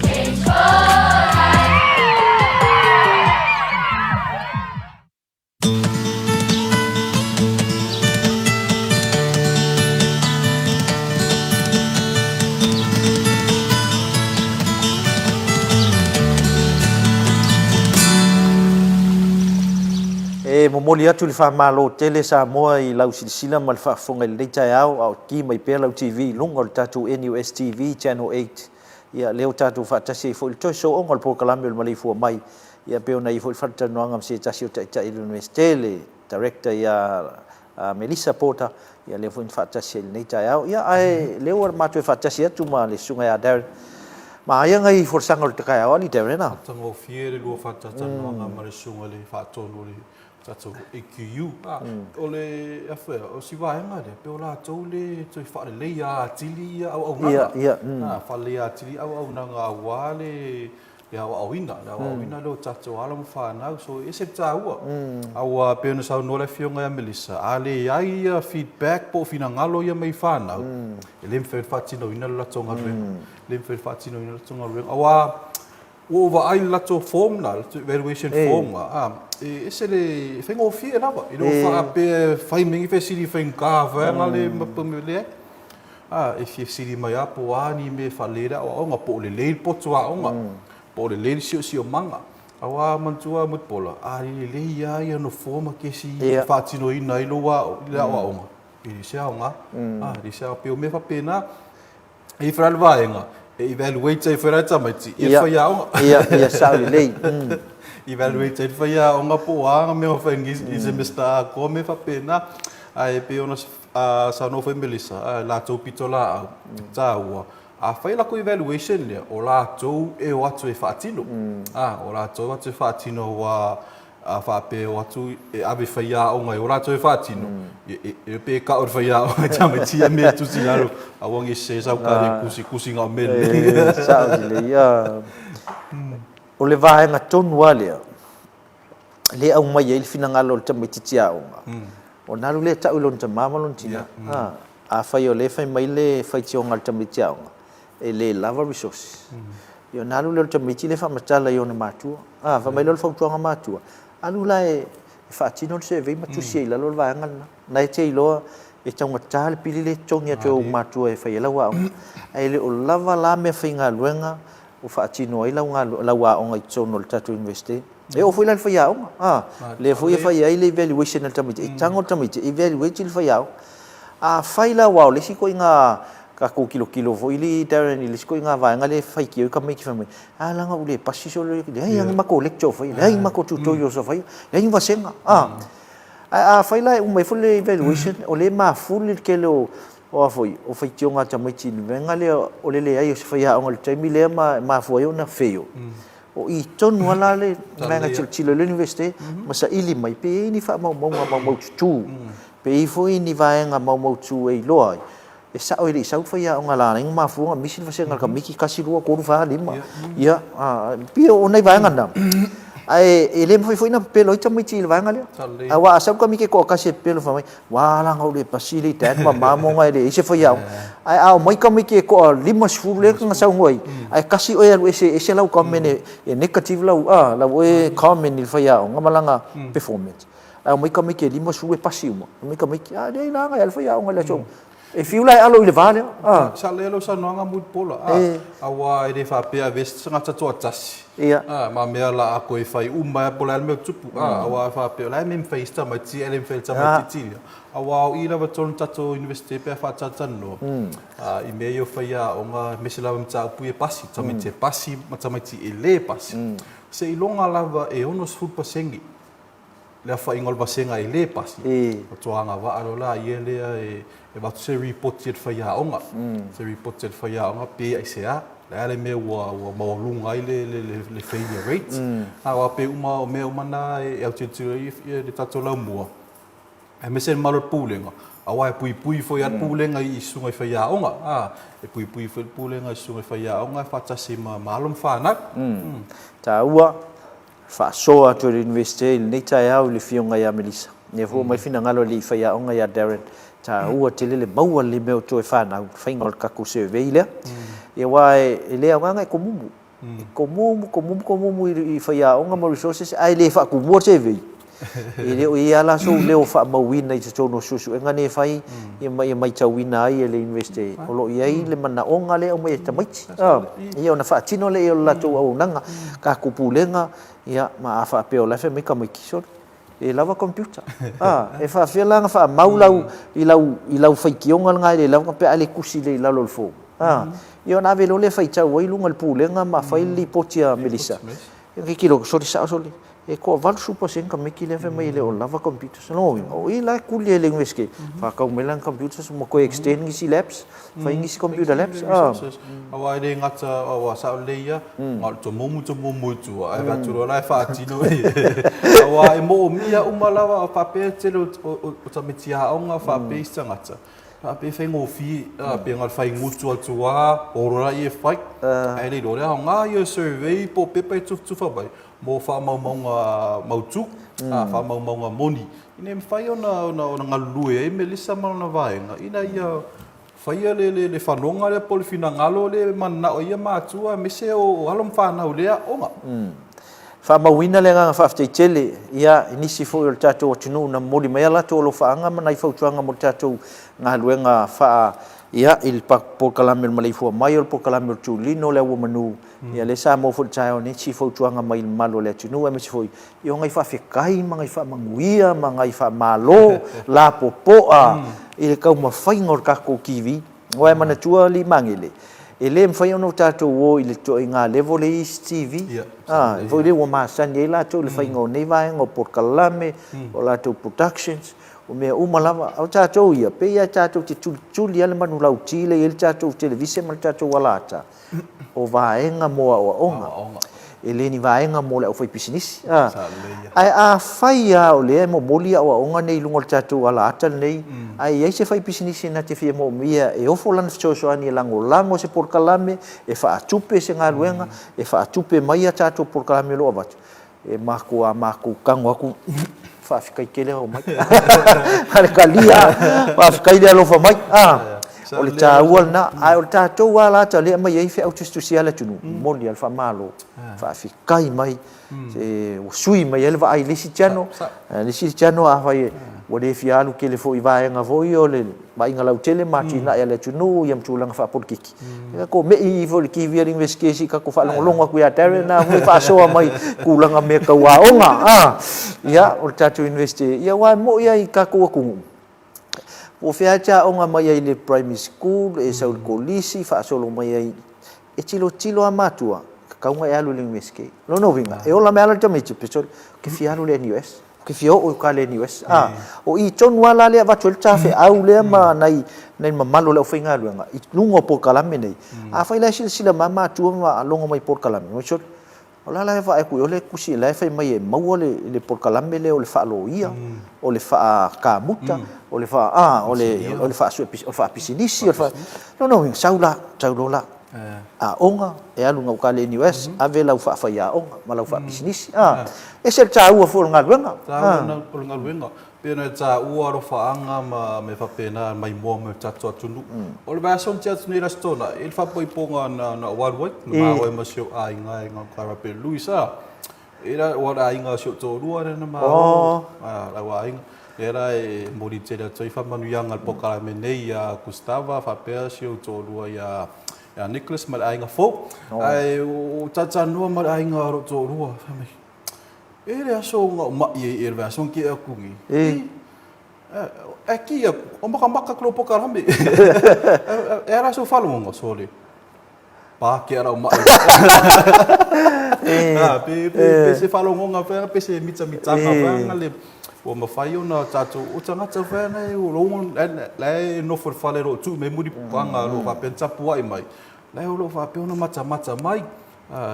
change for life. Momoli atu le whamalo tele sa moa I lau silisila ma le whaafonga le leita au au ki mai pēr lau TV lunga o le tatu NUS TV Channel 8 ia leo tatu whaatasi I fo il toi so onga le pokalame o le Maleifua Mai ia peo na I fo il whaatanoanga mse tasi o taita ilu nues tele director ia Melissa Porter ia leo fo il whaatasi le leita au ia ai leo ar matue whaatasi atu ma le sunga ia Darren ma ia ngai forsanga o le takai au ali Darren na Tango fiere lua whaatanoanga ma le sunga le whaatono le tato EQU o le afa o si vaenga de pe o la tau le toi fa le ia tili au na fa le ia tili au na nga wale ya au ina lo tato ala mo fa na so ese taua au pe no sa no le fionga ya Melissa ale ia feedback po fina ngalo ia mai fa na le mfe fatino ina la tonga le mfe fatino ina la tonga au over ai lato form na evaluation form ese le fengo fie na ba ilo fa pe fai mingi fe siri fenga va ngale mapumele e fie siri mai apo ani me falera o nga po le potua onga po le sio manga awa mantua mut pola le ia no forma ke si fatino ina ilo wa onga i se onga di se pe o me fa pena e fra vaenga evaluate e fera tamati e fa ia ia sauli lei evaluate e fa ia onga po anga me o fengi I se mesta ko me fa pena ai pe ona sa no fa Melissa la to pitola taua a fa la ko evaluation le o la to e o atu e fatino o la to atu e fatino wa a fa pe o atu e ave fa ia onga o la to e fatino e pe ka o fa ia o tamati me tu si lalo a wangi se sa ka kusi nga mele sa le ia o le vai nga tonu wale le au mai il fina ngalo le tamati tia onga o nalu le ta ulon ta mama lon tina a fa yo le fa mai le fa ti onga le tamati tia onga e le lava resources yo nalu le tamati le fa matala yo na matua fa mai le fa tuanga matua anu lai fa tino se ve ma tu si la lo vai nga na te lo e tau tal pili le tongia to matua e fa la wa ai le o lava la me finga luenga o fa tino ai la wa o ngai tono le tatu investe e o foi la fa ya le foi fa ya ile evaluation al tamite e tango tamite evaluate il fa ya fa la wa le si ko inga ka ko kilo foi li Darren le si ko inga va nga le fa ki ka me ki fa me la nga ule pasiso le ai nga ko lecture foi ai nga ko tutorial so foi ai va senga fa la o mai foi evaluation o le ma full ke lo o foi o foi tionga tamite venga le o le ai se fa ya o le time le ma foi ona feo o I tonu ala le manga chilo le university masa ili mai pe ni fa mau tu pe I foi ni vaenga mau tu e loai e sa o ile sa fa ya nga la ning ma fu nga misin fa senga ka miki kasi ru ko fa lima ia pe o nei vaenga na ai ele foi na pelo ita mai til vaenga le awa sa ka miki ko kasi pelo fa mai wala nga ule pasili tan ma mo nga ile se fa ya ai au mai ka miki ko lima fu le nga sa ngoi ai kasi o ese lau comment e negative lau la o comment il fa ya nga malanga performance ai mai ka miki lima fu e pasimo mai ka miki dei la nga il fa ya nga le so E fiu lai alo i le vale. Sa lelo sa noanga mut pola. Awa e de fa pe vest sanga tatu tasi. Ia. Ma mea la ako e fai uma pola me tupu. Awa fa pe la me feista ma ti ele feista ma ti. Awa o ila va ton tatu university pe fa tata no. I me yo fa ya o nga mesela mta pu e pasi, tama te pasi, ma tama ti ele pasi. Se ilonga lava e ono sfut pasengi. Le fa ingol basenga ele pasi. O toanga va alo la iele e va se reported fa ya onga. Se reported fa ya onga pe ai se a. Le me wa maulunga le failure rate. Awa pe uma me umana e au titu e de tatu la mua. E me sen malo pulenga. Awa e pui foi at pulenga i sunga fa ya onga. E pui foi pulenga i sunga fa ya onga fa tasi malum fa na. Ta ua fa soa to university nei tai au le fionga ya Melissa. Ne vo mai fina ngalo li fa ya onga ya Darren. Ta ua tele le maua le meo to e fa na faingol ka ku survey le. E wa e le anga ko mumu. Ko mumu i fa ya onga mo resources ai le fa ku mo survey. E le o ia la so le o fa mawina i te tono susu. E ngane fai i mai tawina ai le university. O lo iai le mana onga le o mai tamaiti. Ia ona fa tino le o la to au nanga. Ka kupulenga ia ma afa pe o la fe me ka mai kiso. E lava computer. E fa fela nga fa maulau i lau fai kionga nga le lava pe ale kusi le la lo fo. Ia na velo le fai tau i lunga le pulenga ma fai li potia Melissa. Ia kilo sori sa sori. E ko val super sen ka meki le mai le o lava computers no o i la kuli le ngeske fa ka melang computers mo ko extend ngi si labs fa ngi si computer labs awa de ngata awa sa le ya mal to mo tu a va tu la fa tino awa e mo mia uma lava fa pe te o tametia onga fa pe ngata fa pe fe ngo fi pe ngal fa ngutu atua o ra e fa ai le do le nga yo survey po pe pe tu fa bai mo fa mautu fa moni ine fai ona ngalue e Melissa mana vaenga ina ia fai le fanonga le polfina ngalo le mana o ia matua me se o halom fa na ulea onga fa mawina le nga fa tele ia inisi fo o tato o tunu na moli mai ala to lo fa nga mana i fo tuanga mo tato ngaluenga fa ia il por kalamel Maleifua mai o por kalamel tulino le wo manu ia le sa mo fo chao ni chi fo tuanga mai malo le tunu e me fo io ngai fa fekai mangai fa manguia mangai fa malo la popo ile ka ma fai ngor ka ko kiwi wa mana tua li mangile ele me fai ono tato wo ile to inga level is tv vo le wo ma san ye la to le fai ngo nei vai ngo por kalame o la to productions o me uma lava au tato ia pe ia tato te tuli ale manu lau tile il tato televise mal tato walata o vaenga mo o onga ele ni vaenga mo le o foi business ai a fai o le mo molia o onga nei lungo tato walata nei ai se fai business na te fie mo mia e o folan so ani lango se por kalame e fa tupe se ngaluenga e fa tupe mai tato por kalame lo avatu e mako kango aku fa fikai kele o mai ale kalia fa fikai le lo fa mai o le taual na ai o tatou ala ta le mai ai fe autosusiala tunu moni al fa malo fa fikai mai se sui mai ele va ai le sitiano a vai o le fialu ke le fo i vaenga voi o le mai ngala utele matina ele tunu yam tulang fa por kiki ko me i vo ki vi investigation ka ko fa longa ku ya tare na mo fa so mai kulanga me ka wa onga ya o tatu investi ya wa mo ya i ka ko ku o fea onga mai ai le primary school e sa kolisi fa so lo mai ai e tilo amatua ka unga ya lu investigate no vinga e ola me ala te me pesol ke fialu le US ke fio o ka le US o i ton wala le va tul tafe au le ma nai ma malo le finga luenga i lungo por kalame nei a fa ila sila mama tu ma longo mai por kalame mo chot ola la va e ku ole ku si la fa mai mo le por kalame le o le fa lo ia o le fa ka muta o le fa o le fa su o fa pisinisi o fa no saula onga e alu ngau kale ni US ave lau fa ya onga ma lau fa business e se tau fo ngaluenga ngaluenga pena ta ua ro fa anga me fa pena mai mo me tatu tunu o le ba son tia ni la stona il fa poi ponga na worldwide ma wa ma sio ai ngai ngau Luisa era ora inga sio to rua na ma la wa inga Era e mori tera toi whamanuianga po kalame nei a Gustava, whapea si o tōrua ia Nicholas ma ainga fo. Ai o tatanua ma ainga ro tōrua. E rea so ngā mai e rea so ki a kungi. E ki a, o maka klo po kalame. E rea so whalonga sore. Pā ki ara o mai. Pe se whalonga whenga, pe se mitanga whenga le. O mawhai ona tātou o tangata whēnei o rongo lai no whare ro tū me muri pukanga lo whape tapu ai mai. Lai o lo whape ona mata mai.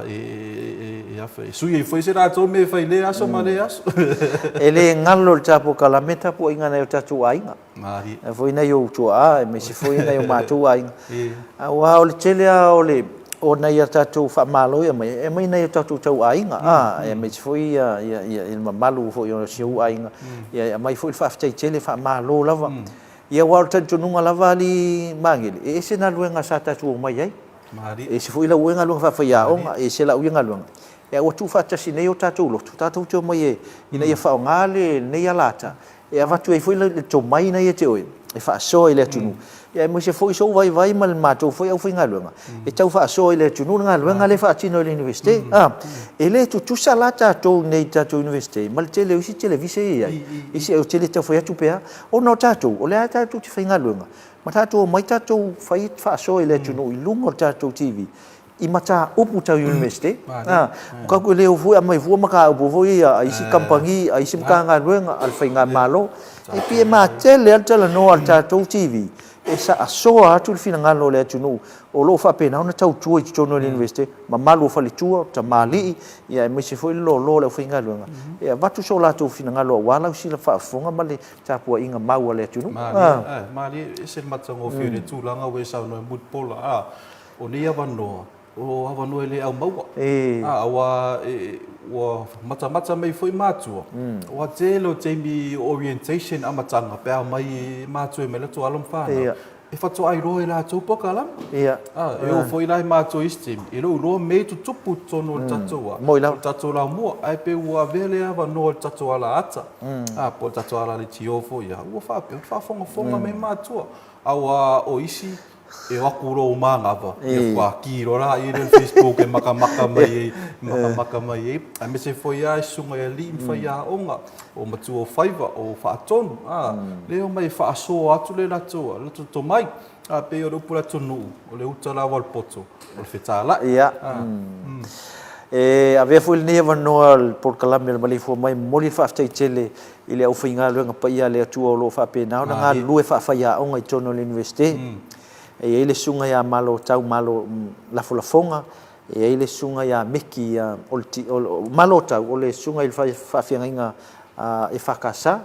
E sui e whai se rātou me whai le aso ma le aso. E le ngalo le tapu kalameta po inga nei o tātou ainga. Māri. E whai nei o tua e me se whai nei o mātou ainga. Wa o le telea o le o nei a tātou whamalo e mai nei o tātou tau ainga. E me te whai i mamalu fo i o siu ainga. E mai fo i whaftai tele whamalo lava. Ia wau tātou nunga lava li mangili. E se na luenga sa tātou o mai ai. E se fo i la uenga luenga whawhai a onga. E se la uenga luenga. E o tu whatasi nei o tātou lotu. Tātou teo mai e. Ina ia whao ngāle nei a lata. E a watu e fo i la tō mai nei e te oe. E whaasoa i le tunu. E mo se foi so vai mal matou foi au finga luenga e tau fa so ile tunu nga luenga le fa tino le university ele tu salata to nei tatu university mal tele usi televise e se o tele ta foi tu pea o no tatu o le tatu ti finga luenga ma tatu mai tatu fai fa so ile tunu i lungo tatu tv i mata upu tau university ka ko le fu mai fu maka upu foi a isi kampangi a isi mkanga luenga al finga malo e pie ma tele al no al tatu tv e sa asoa atu le finagalo le atunu o loo faapena ona tautua i totonu le university ma malu o faletua ta malii ia e maise foi lolo le aufaigaluega ia vatu so latou finagalo auā lausi la faafofoga ma le tapuaʻiga maua le atunu mali ese le matagofio le tulaga ua e saunoe mutpola o nei avanoa o avanoa le au maua aua ua matamata mai foi matua ua tele o taimi orientation amataga pe a mai matua e mai le toalo mafana e fatoai roa e latou poka lama e o foi lai matua isi taimi e lou iloa mei tutupu tonu o le tatou o le tatou laumua ae pe ua avea le avanoa o le tatou ala ata po le tatou ala le tio foi ia ua faafogafoga mai matua aua o isi e waku ro mangava e whakiro ra i le Facebook e makamaka mai e a me se foi ai sunga e li mwhai a onga o matua o whaiva o whaatonu leo mai whaasoa atu le latoa lato to mai a pe o rupura tonu o le utala wal poto o le whetala e avea foi lenei avanoa le polokalame le Maleifua Mai moli faafetai tele i le aufaigaluega paia le atua o loo faapena ona galulue faafaiaʻoga i tonu o le university e ai le sunga ia malo tau malo lafolafonga e ai le sunga ia meki o malo tau o le sunga i whawhiangainga e whakasa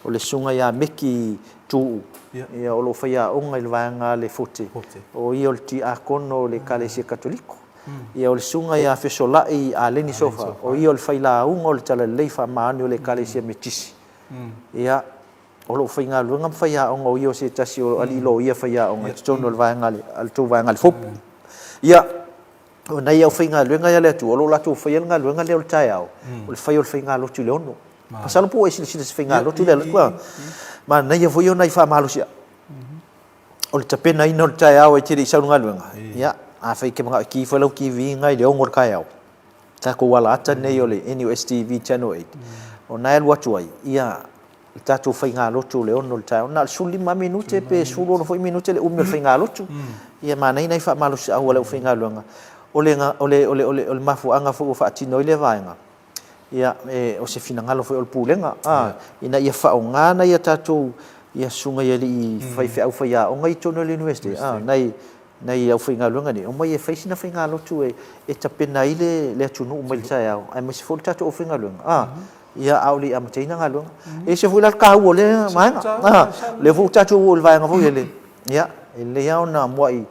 o le sunga ia meki tuu e o lo whaia onga i le vanga le fote o i o le ti a kono le kalesia katoliko e o le sunga ia fesolai a leni sofa o i o le whaila unga o le tala leifa maani o le kalesia metisi ia o lo whainga luenga mwhaia onga o io se tasi o alilo ia whaia onga i tono le vaengali al tō vaengali fopu ia o nei au whainga luenga ia le atu o lo lato whainga luenga leo le tai au o le whai o le whainga lotu le ono pasalo po e sili se whainga lotu le lakua ma nei a voi o nei wha mahalo sia o le tapena ina o le tai au e tiri i saunga luenga ia a whai ke mga ki whalau ki vi ngai le ongor kai au tako wala ata nei o le NUS TV Channel 8 o nei alu atu ai ia tatou whainga lotu le ono le tai ona suli ma minute pe sulu ono foi minute le umi o whainga lotu ia manai nei wha malo si au le whainga luenga o le mafuanga fo fa atino i le vaenga ia o se finangalo foi o le pulenga ina ia whaongana ia tatou ia sunga ia li whai au whaia o ngai tono le university nei au whainga luenga ni o mai e whaisina whainga lotu e tapena i le atunu o mai le tai au ai masi fo le tatou o whainga luenga ia auli amateina ngalunga e se fula ka o le manga le fu tatu o le vaenga foi ele ia ele ia ona moi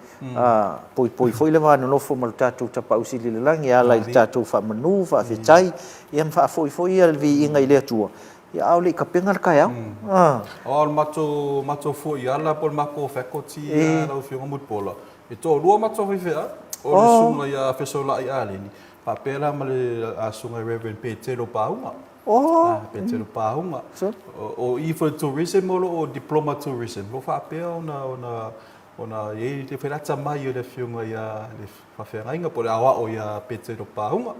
poi foi le vano no fo mal tatu tapa usili le langi ala i tatu fa manu fa fetai ia fa foi ia vi inga ile tua ia auli ka penga ka ia o mato foi ala por mako faculty ala o fio mut pola e to lua mato foi fea o le sunga ia fesola ia aleni Papela male asunga Reverend Petero Paunga. Petero Paunga. O even tourism o diploma tourism. Mo papela ona ye te ferata mai o le fiunga ia le fafenga inga por awa o ia Petero Paunga.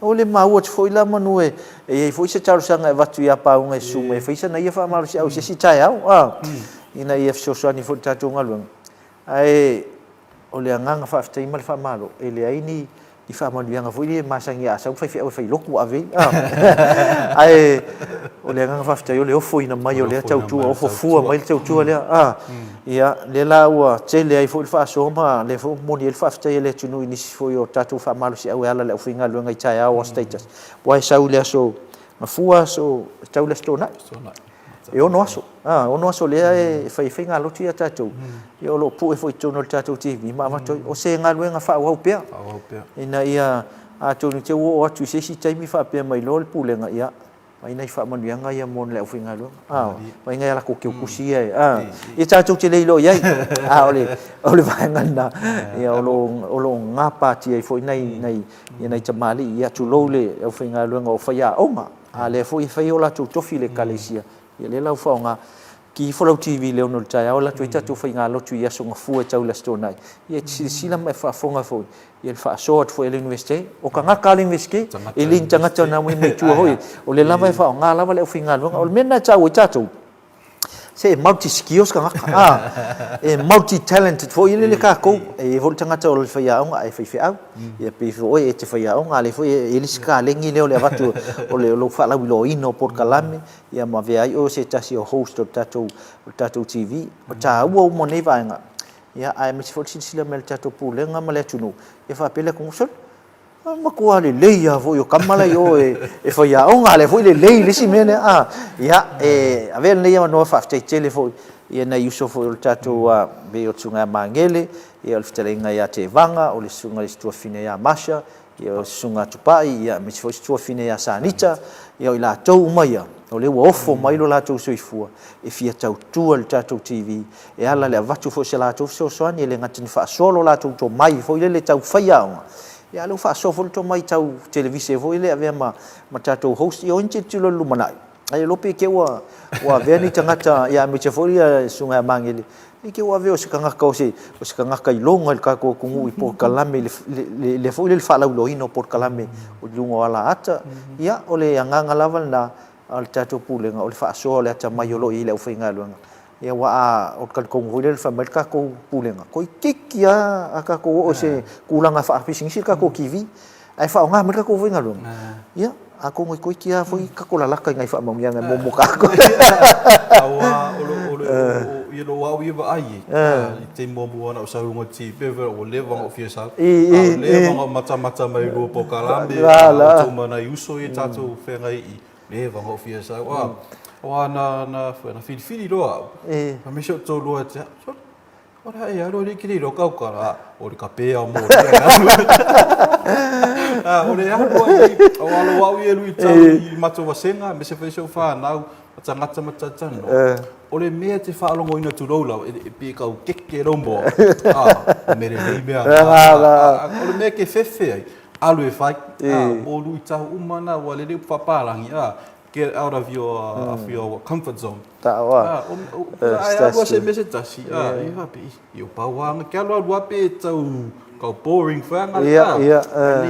O le maua te foi la manu e foi se tau sanga e watu ia Paunga e sume e faisa na ia fa malu si au se si tai au. Ina ia fsosani fo tatu ngalung. Ai o le nganga fa ftai mal fa malo e le aini i fa malu nga foi le masangi asa fa fa loku ave. Ai o le nganga fa ftai o le ofo ina mai o le tau tu o fo mai tau tu le ia le la ua tele ai foi fa so ma le fo moni el fa ftai le tunu ini foi o tatu fa malu si au ala le ofinga lu ngai tai au status. Wai sau le so mafua so tau le stona. E ono aso lea e whai ngā lotu ia tātou. E o lo pu e whai tono tātou TV. Ma matoi, o se ngā luenga wha au pēr. Ina ia a tonu te o atu se si taimi wha pēr mai lo le pūlenga ia. Mai nei wha manuanga ia mon leo whi ngā luenga. Mai ngai ala ko keu kusi ia. E tātou te leilo iai. Ole vaengana. Ia o lo ngā pāti ai whai nei tamali ia tu lo le au whi ngā luenga o whai a onga. A le whai o la tau tofi le kalesia. Ia le lau whaonga ki Follow TV leo no tai au la tuita tu whainga lotu ia songa fua tau la stonai. Ia sila mai whafonga foi. Ia wha soat foi le universite. O ka ngaka le universite. E lin tangata na mui me tua hoi. O le lava e whaonga lava le whainga luanga. O le mena tau e tātou. Se multi skills ka ngaka. E multi talented foi le kako. E vol tangata o le whaiaonga e whaiwhiau. Ia pe foi e te whaiaonga le foi e liska lengi leo le avatu o le lo wha lau ilo ino por kalame. Ia ma vea o se tasi o host o tatou TV. O tā ua umo nei vaenga. Ia ai me se fol sila me le tatou pūlenga ma le tunu. Ia whapele kong sol. Ma kua le leia vo yo kamala yo e whaiaonga le foi le lei lisi mene. Ia e avea nei ama noa whaftai tele foi. Ia na yuso foi o tatou be o tunga mangele. Ia o le fitalenga ia te vanga. O le sunga le stua fine ia masha. Ia o sunga tupai. Ia me se fol stua fine ia sanita. Ia o la tau umaia. O le ua ofo mai lo latou soifua e fia tautua le tatou TV e ala le avatu fo se latou fesoasoani e le gatini faasolo latou tomai foi le tau faiaoga ia leu faasofo le tomai tau televise foi le avea ma tatou host ia o inte tilo lumanai ai lope ke ua avea ni tagata ia me te foi ia suga magele i ke ua avea o se kagaka o se kagaka iloga i le kakokugu i porkalame le foi le faalauloina o porkalame o luga o ala ata ia o le agaga lava lena al tatou pulenga o le whaasoa le ata mai o lo i le uwhainga luanga. Ia wa o kalkongu hoi le whamel kako pulenga. Koi kiki a kako o se kulanga whaapisingisi kako kiwi. Ai whaonga me kako uwhainga luanga. Ia, ako ngoi koi kia fwoi kako lalaka ngai whaamamia ngai momo kako. Awa o lo wau ia wa ai. I te momo ana o saunga ti pewe o lewanga o fiesa. O lewanga o mata mai rua po kalambe. O tumana i uso i tatou whengai i. Le vango fia sa wa na fili loa pa me so to loa te ora e aro ni kiri lo kau kara o le kapea o mo o le aro o alo wa i lui tau i mato wasenga me se fe so fa na tangata matatan o le mea te fa longo ina tu rola e pe kau keke rombo me le mea o le mea ke fefe ai alu e fai o lui tau umana wa le papalangi get out of your comfort zone ta wa ai wa se mese tasi i happy yo pawang ke lo wa pe tau kau boring fanga ni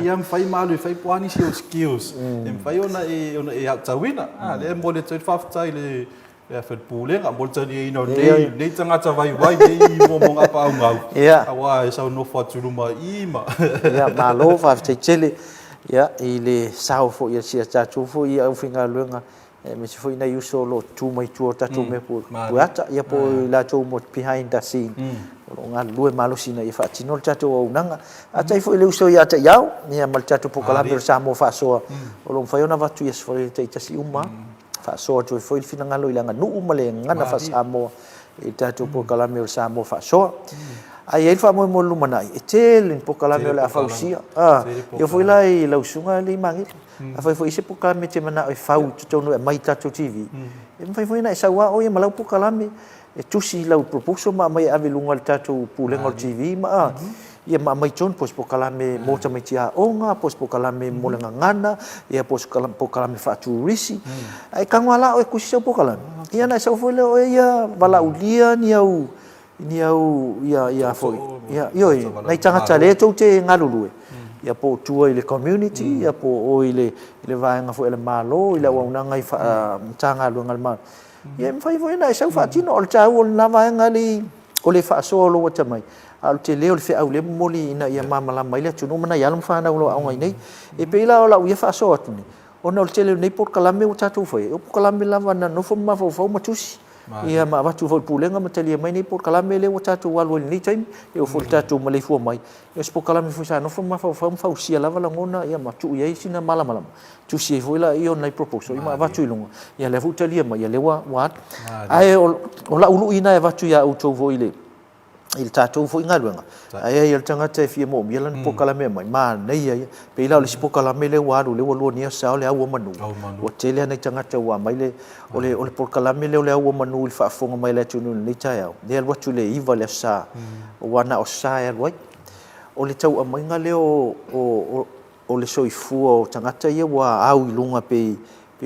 yam fai malu fai puani si skills em fai ona e tawina le mo le tau faftai le effort pulenga mo tau ni no nei tangata vai nei mo mo apa ngau awa e sa no fa tuluma ima ia malo faftai chele ia ile sao fo ia sia tatu fo ia au finga luenga me se foi na uso lo tu mai tu tatu me pu ata ia po la tu mo behind the scene lo nga lue malo sina ia fa tino tatu o nanga ata foi le uso ia ta yau ia mal tatu po kala per samo fa so o lo foi ona vatu ia foi te tasi uma fa so tu foi fina ngalo ilanga nu uma le ngana fa samo e tatu po kala per samo fa so ai ele fa mo lumanai e tele po kala me la fausia eu fui lá e la usunga le mangi a foi se po kala me te mana e fau tu no mai tatu TV e foi na sa wa o e malau po kala me e tusi la proposal ma mai ave lunga tatu pulenga TV ma ia mai ton pos pokalame mo tamai tia onga pos pokalame mo ngana ia pos pokalame fa turisi ai kangwala o kusi pokalame ia na sa foi o ia bala ulia ni au ia foi ia yo nai tanga tale to te ngalulu ia po tua ile community ia po o ile vaenga foi ile malo ile wa una ngai fa tanga lu ngal mal ia fai foi na sa fa tino o tau na vaenga li o le fa solo wa tamai al te leo le fe au le moli ina ia mama la mai le tunu mana ia lum fa na lo au ngai nei e pe la o ia fa so atu ni ona o te leo nei por kalame o tatu foi o kalame lava na no fo ma fo matusi ia ma watu fo pulenga matali mai nei por kalame le o tatu walu ni time e o fo tatu Maleifua mai e po kalame fo sa no fo ma fo sia lava la ngona ia ma tu ia sina mala tu si foi la io nei proposal ia ma watu ilunga ia le fu tali mai ia le wa ai o la ulu ina e watu ia o to vo ile il tatou foi ngaluenga ai il tangata fie mo mielan pokalame mai ma nei ai pe ila le pokalame le waru le wolo nia sa le awu manu o tele nei tangata wa mai le ole pokalame le awu manu il fa fonga mai le tunu ni taya le watu le iva le sa wana o sa e wai ole tau mai nga le o le soifu o tangata ia wa au ilunga pe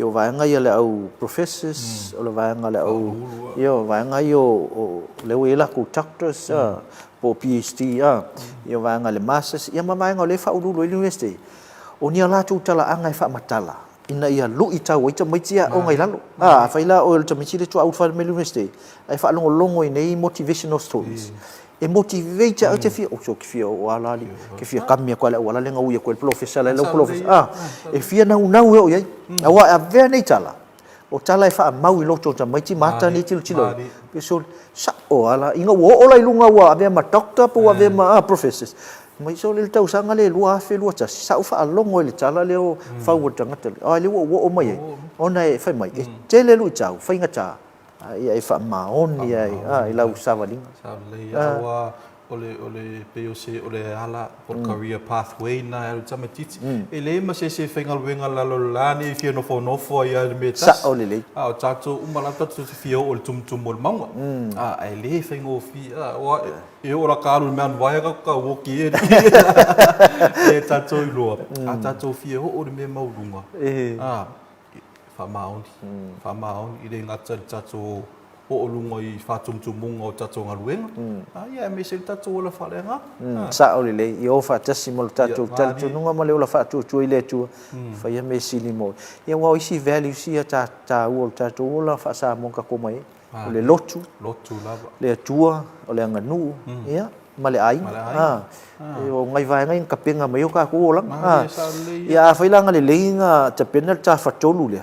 o vaenga ia le au professors o le vaenga le au io vaenga io le wela ku doctors po PhD io vaenga le masters ia vaenga le fa ulu le university o nia la tu tala anga fa matala ina ia lu ita wa ita maitia o ngai lalo fa ila o le tamiti le tu au fa le university ai fa longo nei motivational stories e motivate a te fia o so ke fia o ala li ke fia kamia kwa la wala lenga uia ko professor la professor e fia na una o ia awa a ve nei tala o tala e fa mau i loto ta mai ti mata ni tilo pe so sa o ala inga o la ilunga wa ave ma doctor po ave ma professors mai so le tau sanga le lua fe lua ta sa fa longo le tala le o fa o tanga tele ai le o mai ona e fa mai e tele lu tau fa inga ta ia e fa maoni ai la usava linga ia wa ole POC ole ala por career pathway na el tamatiti ele ma se fengal wenga la lo lani fia no fo ia me tas sa ole le o tato umala tato se fia o tum mol manga ele fengo fia wa e ora kalu man vai ka woki e tato lo tato fia o me maulunga fa maoni ile ngata tato o lunga i fatumtumunga o tato ngaluenga ia me se tato ola falenga sa ole le i ofa tasimo tato tato nunga male ola fa tu ile tu fa ia me sili mo ia wa isi value sia ta o tato ola fa sa mo ka ko mai ole lotu lava le tua ole nganu ia male ai e o ngai vai ngai ka penga mai o ka ko ola ia fa ila ngale leinga ta penal ta fa tolu le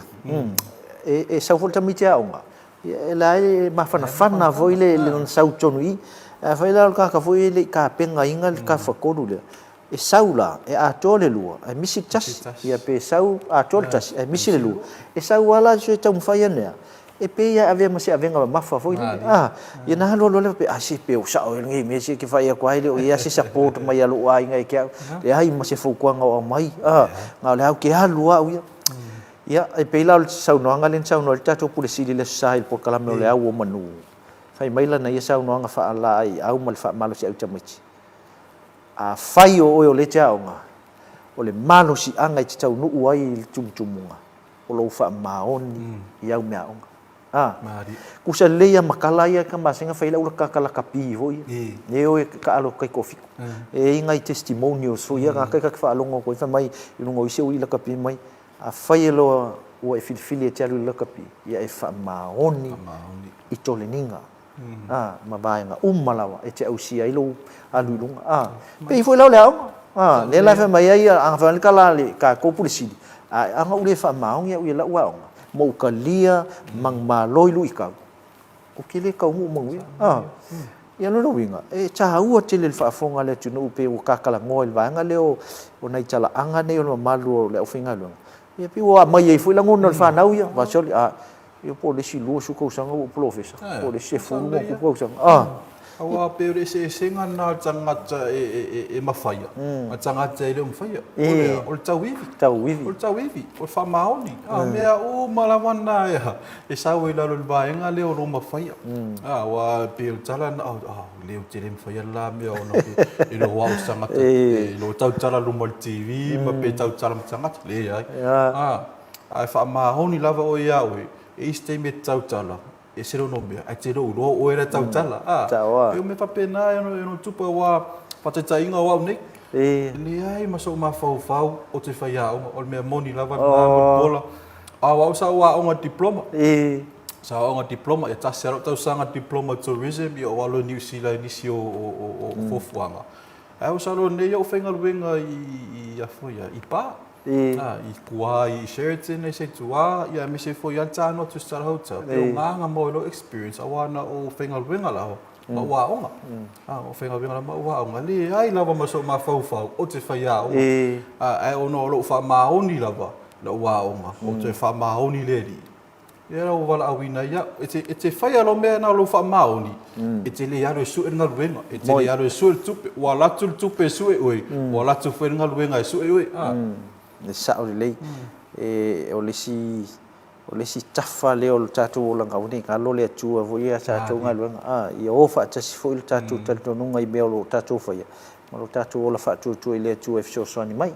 e sa volta mitia onga e lai ma fana voi le sau tonui fa ila ka foi le ka penga inga ka fa kodu le e saula e a tole lua e misi tas ia pe sau a tole tas e misi le lua e sau wala se tam fa ia e pe ia ave masi avenga mafa foi ia na lo pe asi pe o sa o ngi me se ke fa ia kwai le o ia se support mai alo ai ngai ke le ai masi fo kwa nga mai nga le au ke halua ia e pe la sau no anga len sau no tato pulisi le sai por kala me le au manu fai mai la na ia sau no anga fa ala ai au mal fa malo si au tamaiti a fai o le taonga o le malo si anga i tau no uai tumtumunga o lo fa maoni ia u mea onga kusa leia makala ia ka masinga fai la ula ka kala kapi voi e o ka alo kai kofi e inga i testimonials so ia ka fa alongo ko fa mai ilungo ise ui la kapi mai a fai lo o e filfili e alu la kapi ia e fa maoni i tole ninga ma vaenga umalawa e te ausia ilo alu lunga pe foi la le le la fa mai ia ang fa kala le ka ko pulisi anga ule fa maoni ia la wa mo kalia mang maloi lu ika o kile ka mu mo ia no winga e cha ua tele fa fonga le tunu pe o kakala ngoi vanga le o nai chala anga ne o malu le o finga lu ia pi wa mai e foi la ngona fa nau ia va so io po le si lu su ko sanga o professor po le se fu mo ko sanga Awa pere se senga na tangata e mawhaia. A tangata e leo mawhaia. O le tau iwi. O le tau iwi. O le whamaoni. Mea o malawana ea. E sao i lalo le vaenga leo no mawhaia. Wa pere tala na leo te le mawhaia la mea ona e lo wau tangata. E lo tau tala luma le TV. Ma pe tau tala ma tangata. Le ai. Ai whamahoni lava o ia oe. E istei me tau tala. E sero no mea, ai te rou, o era tau tala. E o me whapena, e no tupa wa whatetainga o au nei. Le ai, maso ma whau, o te whai aonga, o le mea moni lava, ma pola. Au sa o aonga diploma. Sa aonga diploma, e tasi aro tau sanga diploma tourism, i o walo New Zealand nisi o fofuanga. Au sa lo nei o whenga luenga i afoia, i pā. I kua i Sheraton e se tua ia me se foi altano to Star Hotel e o nganga mo lo experience awana o whenga luenga lao ma wa onga o whenga luenga ma wa onga le ai lava ma so ma fau o te whai au ai ono lo wha maoni lava lo wa onga o te wha maoni le ri e ra o wala awina ia e te whai alo mea na lo wha maoni e te le aro e su e nga luenga e te le aro e su e tupe wa latu tupe su e oi wa latu whenga luenga e su e oi le sao le lei o le si tafa le o tatu o langa uni ka lo le atua vo ia tatu nga luenga i o fa tasi fo il tatu tatu nunga i mea lo tatu fa ia ma lo tatu o la fa tu i le atua e fso soni mai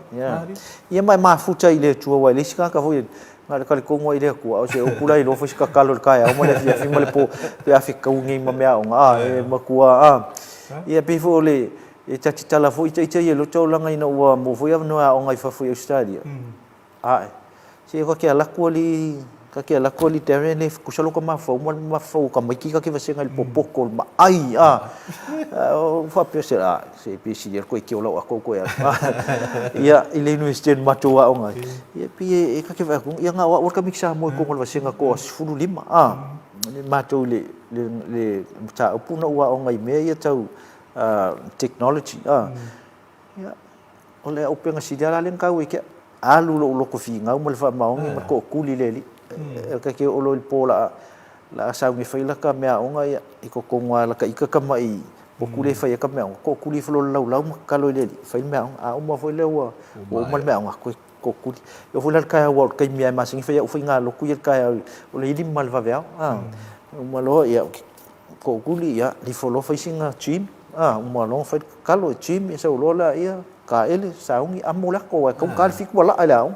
ia mai mafuta i le atua wa le sika ka vo nga le kale kongo i le akua o se o kula i lo fo sika kalo le kaya o ma le fia ma le po pe afika ungi ma mea onga e makua ia pe fo le e tati tala fo ita ia lo tau langa ina ua mo fo ia no a onga i fa fo Australia se ko ke ala ko li terene ku salo ko ma fo ka mai ki ka ke va senga il popoko ma ai o fa pe se pe si ko ke ola ko ia ile university matu wa onga ia pe ka ke va ku ia nga wa ka mixa mo ko va senga ko fulu lima matu le ta puna wa onga i me ia tau technology ya ole o penga sidala len ka weke alu lo ko finga mo le fa maongi ma ko kuli leli ka ke o lo il pola la sa mi faila ka mea onga ya i ko konga la ka ika mai o kuli fa ya ka mea ko kuli flo lau ka lo leli fa mea o ma foi le o mal mea ko kuli yo fo la ka wa ka mi ma singi fa ya o finga lo ku ya ka o le lim mal va vea ma lo ya ko kuli ya li fo lo fa singa chim uma long fa kalo chim e so lola ia ka ele saungi amula ko ka ka fi ko la ala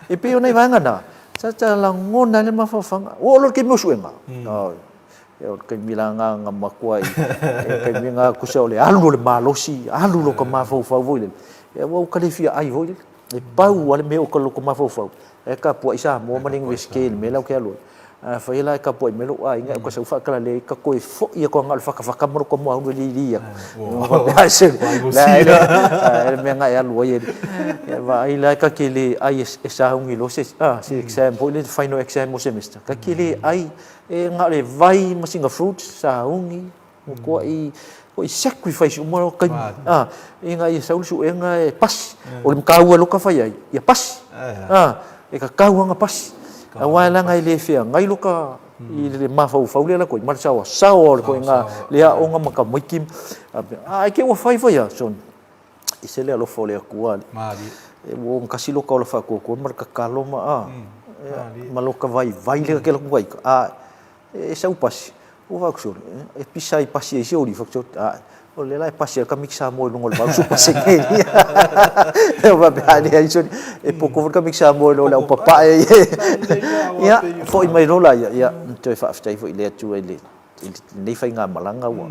e pe ona vanga na sa la ngona le mafafanga o lo ke mo suenga e o ke milanga nga makwai e ke minga ku so le alu le malosi alu lo ka mafafa voile e o ka le fi ai voile e pau wale me o ka lo ka mafafa e ka po isa mo maning scale me la ke alo fa ila ka po melo inga ko sa fa kala le ka ko fo ia ko ngal fa ka mo ko mo li li ya se la me nga ya lo ye va ila ka ke le ai sa ungi lo se exam po le final exam mo semester ka ke le ai e nga le vai ma singa fruit sa ungi ko i sacrifice mo ka inga i sa su inga pas o le ka lo ka fa ya pas e ka nga pas awala ngai le fia ngai luka i le mafau fau le la ko mar sawa ko nga le a onga maka moikim ai ke wa fai ya son i se le lo fo le kuali mari e wo kasi lo ka lo fa ko mar ka kalo ma maloka vai le ke lo vai e sa upas o va ko e pisai pasi e ori fa o le lai pasi ka mixa mo no ngol ba su pasi ke e va bani ai son e pouco ka mixa mo lo la papa ya foi mai rola ya to fa after foi le tu ele nei fai nga malanga wa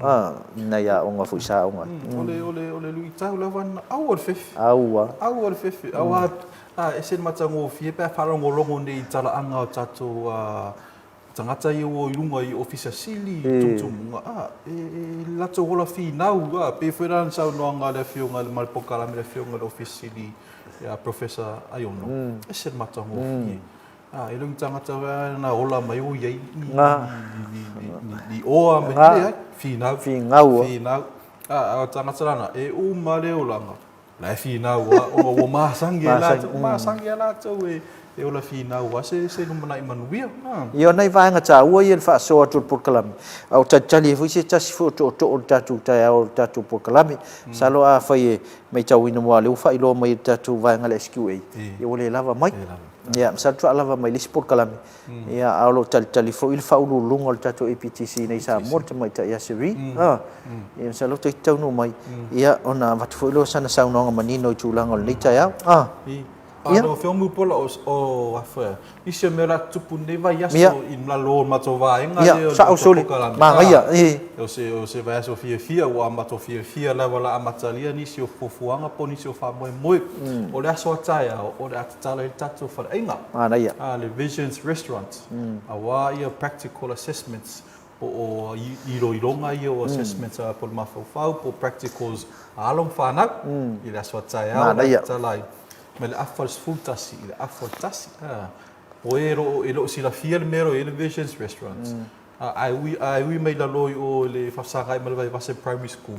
na ya onga foi sa onga ole lui tau la van awor fefi awa e sen matango fie pa fara ngolongo nei tala anga tato tangata i o ilunga i ofisa sili tumutunga e lato hola fi nau pe fueran sa no nga le fionga le malpokala me le fionga le ofisa sili ya professor ayono e ser matango fi e lung tangata na hola mai o ye ni o me fi nau tangata lana e o male o langa la fina o masangi la tau e ola fina ua se no mana I manuia Ia nei vaenga tā ua ia fa so atu por kalami au tali fu se tasi fu to tatu tai au tatu por kalami salo a fai mai tau ina mo le fa ilo mai tatu vaenga le SQA ia ole lava mai ia sa tu lava mai lis por kalami ia au lo tali fu il fa ulu lungo tatu APTC nei sa morte mai ta ia siri ia salo te tau no mai ia ona vat fu ilo sana sa no manino tu lango nei tai au Ano filmu pola o afa. Isi mera tupu ne vai yaso in la lo mato vai nga le sa o soli. Ma ia o se vai aso fia o amato fia la wala amatalia ni si o fofuanga po ni si o fa moi. O le aso ataia o le atala il tatu fa inga. Ana ia. Le Visions Restaurant. Awa ia practical assessments o ironga ia o assessments po mafau po practicals along fana. I aso ataia o talai. Ma le afals fultasi, le afaltasi. O ero si la fia le mero e le Visions Restaurant. Ai ui mai la loi o le whafsanga i malawai vase primary school.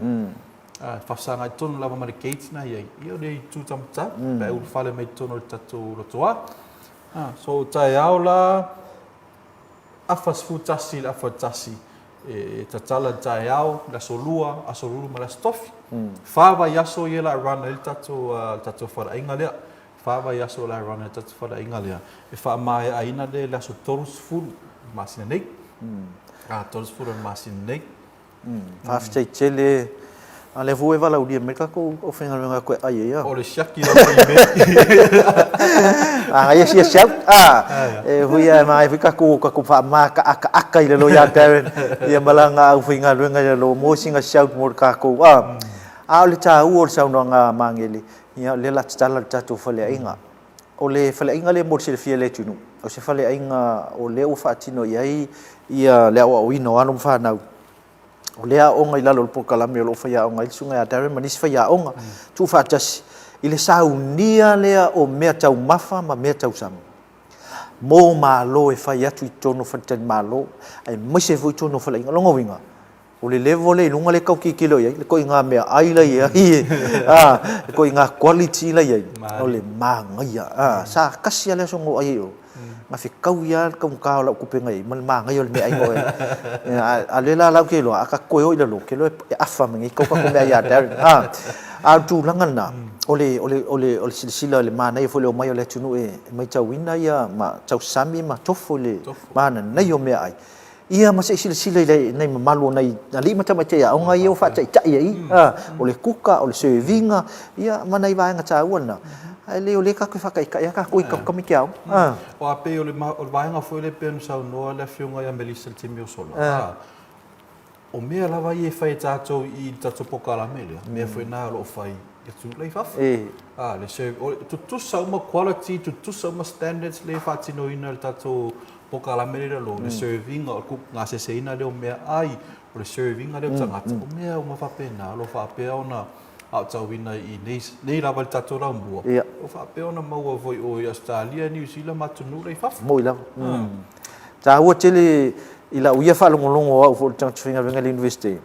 Whafsanga I tonu lava ma le gates na iai. Ia le tu tamta, pe ulu whale mai tonu le tatu rotoa. So tai au la afals fultasi, le afaltasi. E tatala tai au, la solua, a solulu ma la stofi. Fava yaso ia la rana il tatu whara inga lea. Fava yaso la rana il tatu whara inga lea. E wha mai aina le la so torus furu masina nei. Torus furu masina nei. After chele ale vou vala o dia mereka ko o fenga nga ko ai ia. O le shaki la mai. Ia sia sia. E huia mai fika ko fa ma ka ile lo ya Darren. Ia malanga o fenga nga lo mo singa shout mo ka ko. A le ta u o sa no nga mangeli. Ia le la tala tatu fale inga. O le fale inga le mo se fie le tunu. O se fale inga o le o fatino iai ia le o ino anu fa na. O lea onga I lalo po kalami o lo faya onga ilsunga ya Darren manis faya onga tu fatas ile saunia lea o mea tau mafa ma mea tau sam mo malo e faya tu tono fatan malo ai mese fu tono fala inga longa winga o le level le lunga le kau kilo ya le ko inga mea ai la ya ko inga quality la ya o le manga ya sa kasia le songo ai o ma fi kau ya ka la ku penga I mal ma ngai me ai mo ale la ke lo aka ko o lo ke lo afa me ko ka me ya dar a tu langan na ole silsila le ma nei fo le mai le tunu e mai tau wina ya ma tau sami ma tofu le ma na nei o me ai ia ma se silsila le nei malu nei na li mata mate ya o ngai o fa tai ai ole kuka ole sevinga ia ma nei va nga tau na ai leo le ka whakai ka ka koi ka mi kiao o ape o le vaenga foi le pen sa no le fiunga ya melisa te mio solo o mea lava I fai tato I tato pokala mele mea foi na lo fai e tu le faf le se tu sa uma quality tu sa uma standards le fatino ina le tato pokala mele lo le serving o ku nga se ina le o mea ai o le serving ale tangata o mea uma fa pena lo fa pe ona au tau wina I nei lava le tato rambua. O whapeo na maua voi o Australia, New Zealand, matunu rei whafu. Moi lava. Tā ua tele I la uia whalongolongo au fo le tangawhinga venga le university.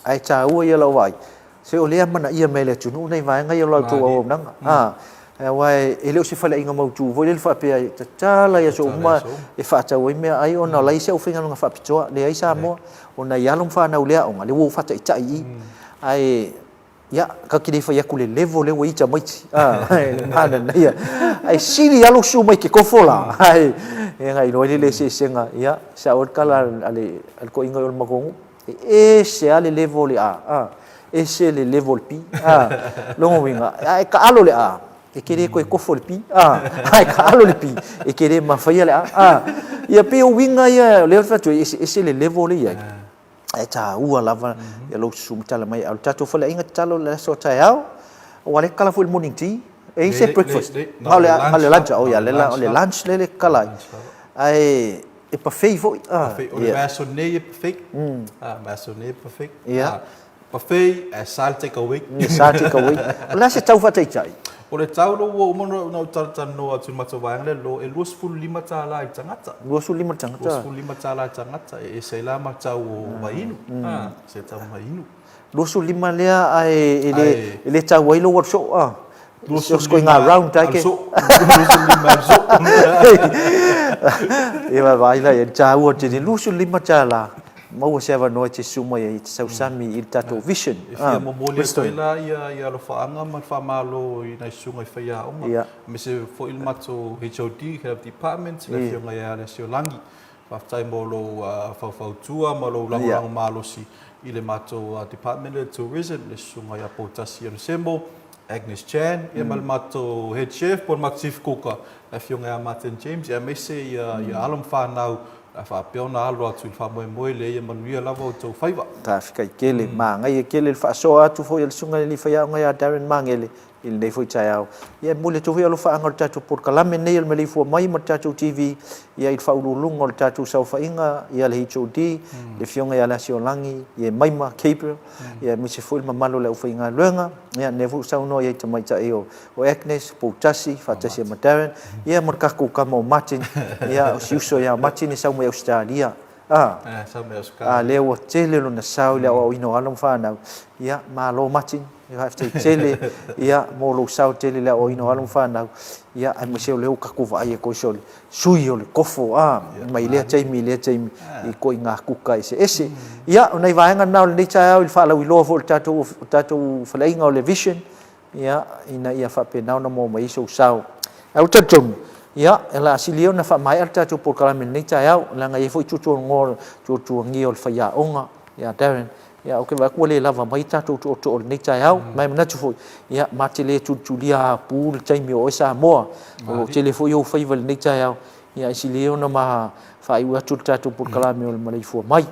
Ai tā ua ia lau vai. Se o lea mana ia mele tunu, nei vaenga ia lau tō au nanga. Wai e leo se whale inga mautu, voi le whapea ta tala ia so uma e whatau i mea ai ona lai se au whinga nga whapitoa, le ai sa moa, ona i along whanau lea onga, le wo whata I tai I. Ai ya ka kile fa ya kule level le wita mai mana na ya ai sili alo su mai ke kofola ai ngai no le se senga ya sa or kala ale al ko inga ol magongu e se ale level le e se le level pi longo winga ai ka alo le e kere ko kofol pi ai ka alo le pi e kere ma fa ya le ya pe winga ya le fa tu e se le level le ya ai ta ua lava ya lo sum tala mai al tatu fala inga talo la so tai au o le kala full morning tea e se breakfast hale lunch o ya le lunch le kala ai e parfait fo o le maçonnerie perfect maçonnerie perfect parfait a sal take away la se tau fa tai tai O le tau lo ua umano na utartanoa tu matawaianga le lo e 25 tala i tangata. 25 tangata. 25 tala i tangata e seila matau o mainu. Se tau mainu. 25 lea ai ele tau wailo workshop ah. Just going around take. Ia vai la e tau o te 25 tala. Mau se va no te suma e sau sami il tato vision. Ia mo mole toila ia lo faanga ma fa malo i na sunga fa ia o me se fo il mato HOD health department le fionga ia le sio langi fa tai mo lo fa tua ma lo lang malo si i le mato department le tourism le sunga ia potassium sembo Agnes Chan ia mal mato head chef por Maxif Coca le fionga Martin James ia me se ia alom fa nau fa peona alo atu fa moe le ia manuia lava o tau faiva ta fika kele ma ngai kele fa so atu fo il sunga li fa ya ngai Darren mangele il nei foi taiao ia mule tu ia lo fa angal tatu por kalame nei il Maleifua Mai ma tatu TV ia il fa ululung ol tatu sau fa inga ia le HOD le fionga ia la siolangi ia mai ma Gabriel ia mi se foi ma malo le fa inga luenga ia nevu sau no ia tamai ta o Agnes Potasi fa tasi ma Darren ia marka ku kamo Martin ia uso ia Martin sau mai Australia leo tele lo na sau le o ino alom fa na ia malo Martin you have to tele ia mo lo sau tele le o ino alom fa na ia ai mo se le ka ku va ia ko so sui o le kofo mai le taimi i ko inga kuka ese ia nei vaenga na le cha il fa la wi lo vo tatu fa la inga o le vision ia ina ia fa pe na mo mai so sau au tatum ia ela silio na fa mai alta tu por kala min cha yau la ngai foi chu ngol chu ngi ol fa ya onga ia Darren ia o ke va ko le lava mai ta tu ni cha yau mai na chu foi ia matile chu lia pul chai mi o sa mo o chele foi o faival ni cha yau ia silio na ma fa i wa tu por kala mi ol Maleifua Mai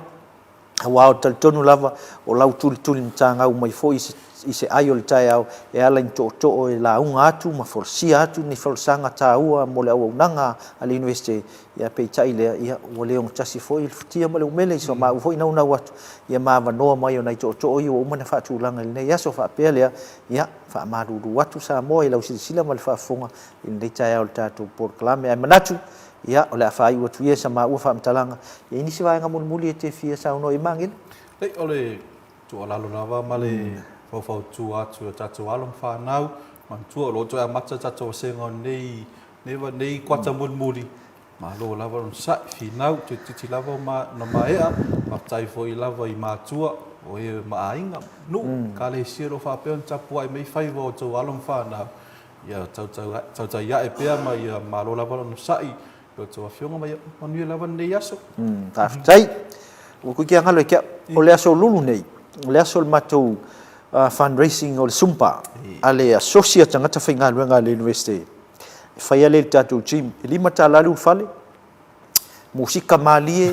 wa o tal tonu lava o lau tul tanga o mai foi i se ai o le tai au e ala in to o e la unga atu ma forsia atu ni forsanga taua mo le au nanga ale university ia pe tai le ia o le on tasi foi tia mo le umele so ma foi na una watu ia ma va no mai o nai to o i o mana fa tu langa le ia so fa pe le ia fa ma du watu sa mo i la sila mal fa funga in le tai au tatu por klame ai manatu ia o le fa i watu ia sa ma u fa mtalanga ia ni se va nga muli e te fia sa no i mangil le ole tu ala lo lava male fo tu atu tatu alom fa nau man tu lo to mata tatu sengo nei kwata muri ma lo lava on sa finau ti lava ma na maea ma tai fo i lava i matua o e ma ainga no kale siro fa pe on tapu ai mai fai vo to alom fa nau ia tau ia e pe ma ia ma lo lava on sa i lo to afionga mai ma lava nei aso ta tai o ku ki anga le ke o le aso lulu nei le aso matou fundraising o le sumpa ale associate tangata whainga luenga le university whaia le tatu team e lima talalu fale musika malie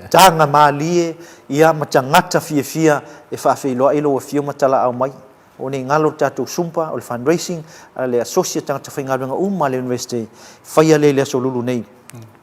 tanga malie ia matangata fia e whawhiloa ilo o fio matala au mai o ne ngalo tatu sumpa o le fundraising ale associate tangata whainga luenga le university whaia le aso lulu nei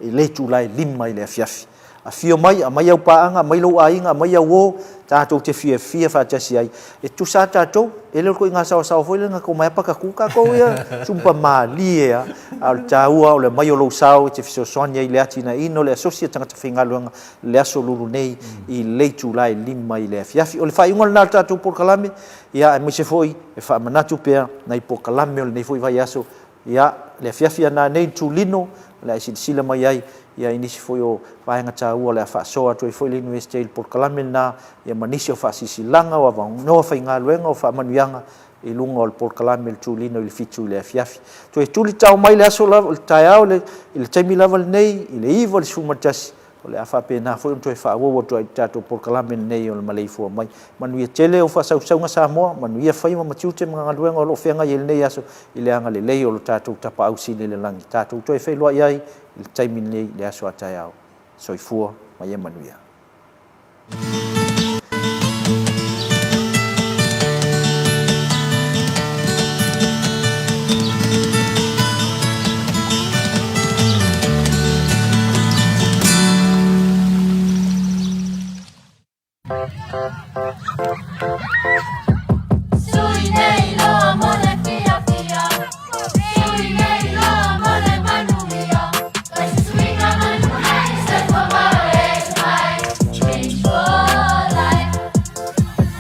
e le tulai lima i le afiafi a fio mai a mai au paanga mai lo ainga mai au o tatou te fia fa tasi ai e tu sa tatou e le ko inga sa foi le nga ko mai paka kuka ko ia sumpa malia al taua o le mai o lo sao te fio sonia i le atina ino le associate tangata whainga luenga le aso lulu nei i le tulai lima i le afiafi o le whaingol na tatou por kalame ia e mise foi e wha manatu pea nei por kalame o le nei foi vai aso ia le afiafi ana nei tulino le sila mai ai ia inisi foi o vaenga taua le fa soa tu foi le university por kalamena ia manisi o fa sisilanga o va no fa inga luenga o fa manuanga i lunga o por kalamel tulino il fitu le afiafi tu e tuli tau mai le aso la taiao le il taimi level nei il evil sumatas o le afa pena foi tu e fa wo tu tato por kalamel nei o Maleifua Mai manuia tele o fa sausaunga sa mo manuia fai ma tiute mga luenga o lo fenga il nei aso ile anga le lei o tato tapa au sine le langi tato tu e fai lo ai il taimi nei le aso ataiao soifua mai e manuia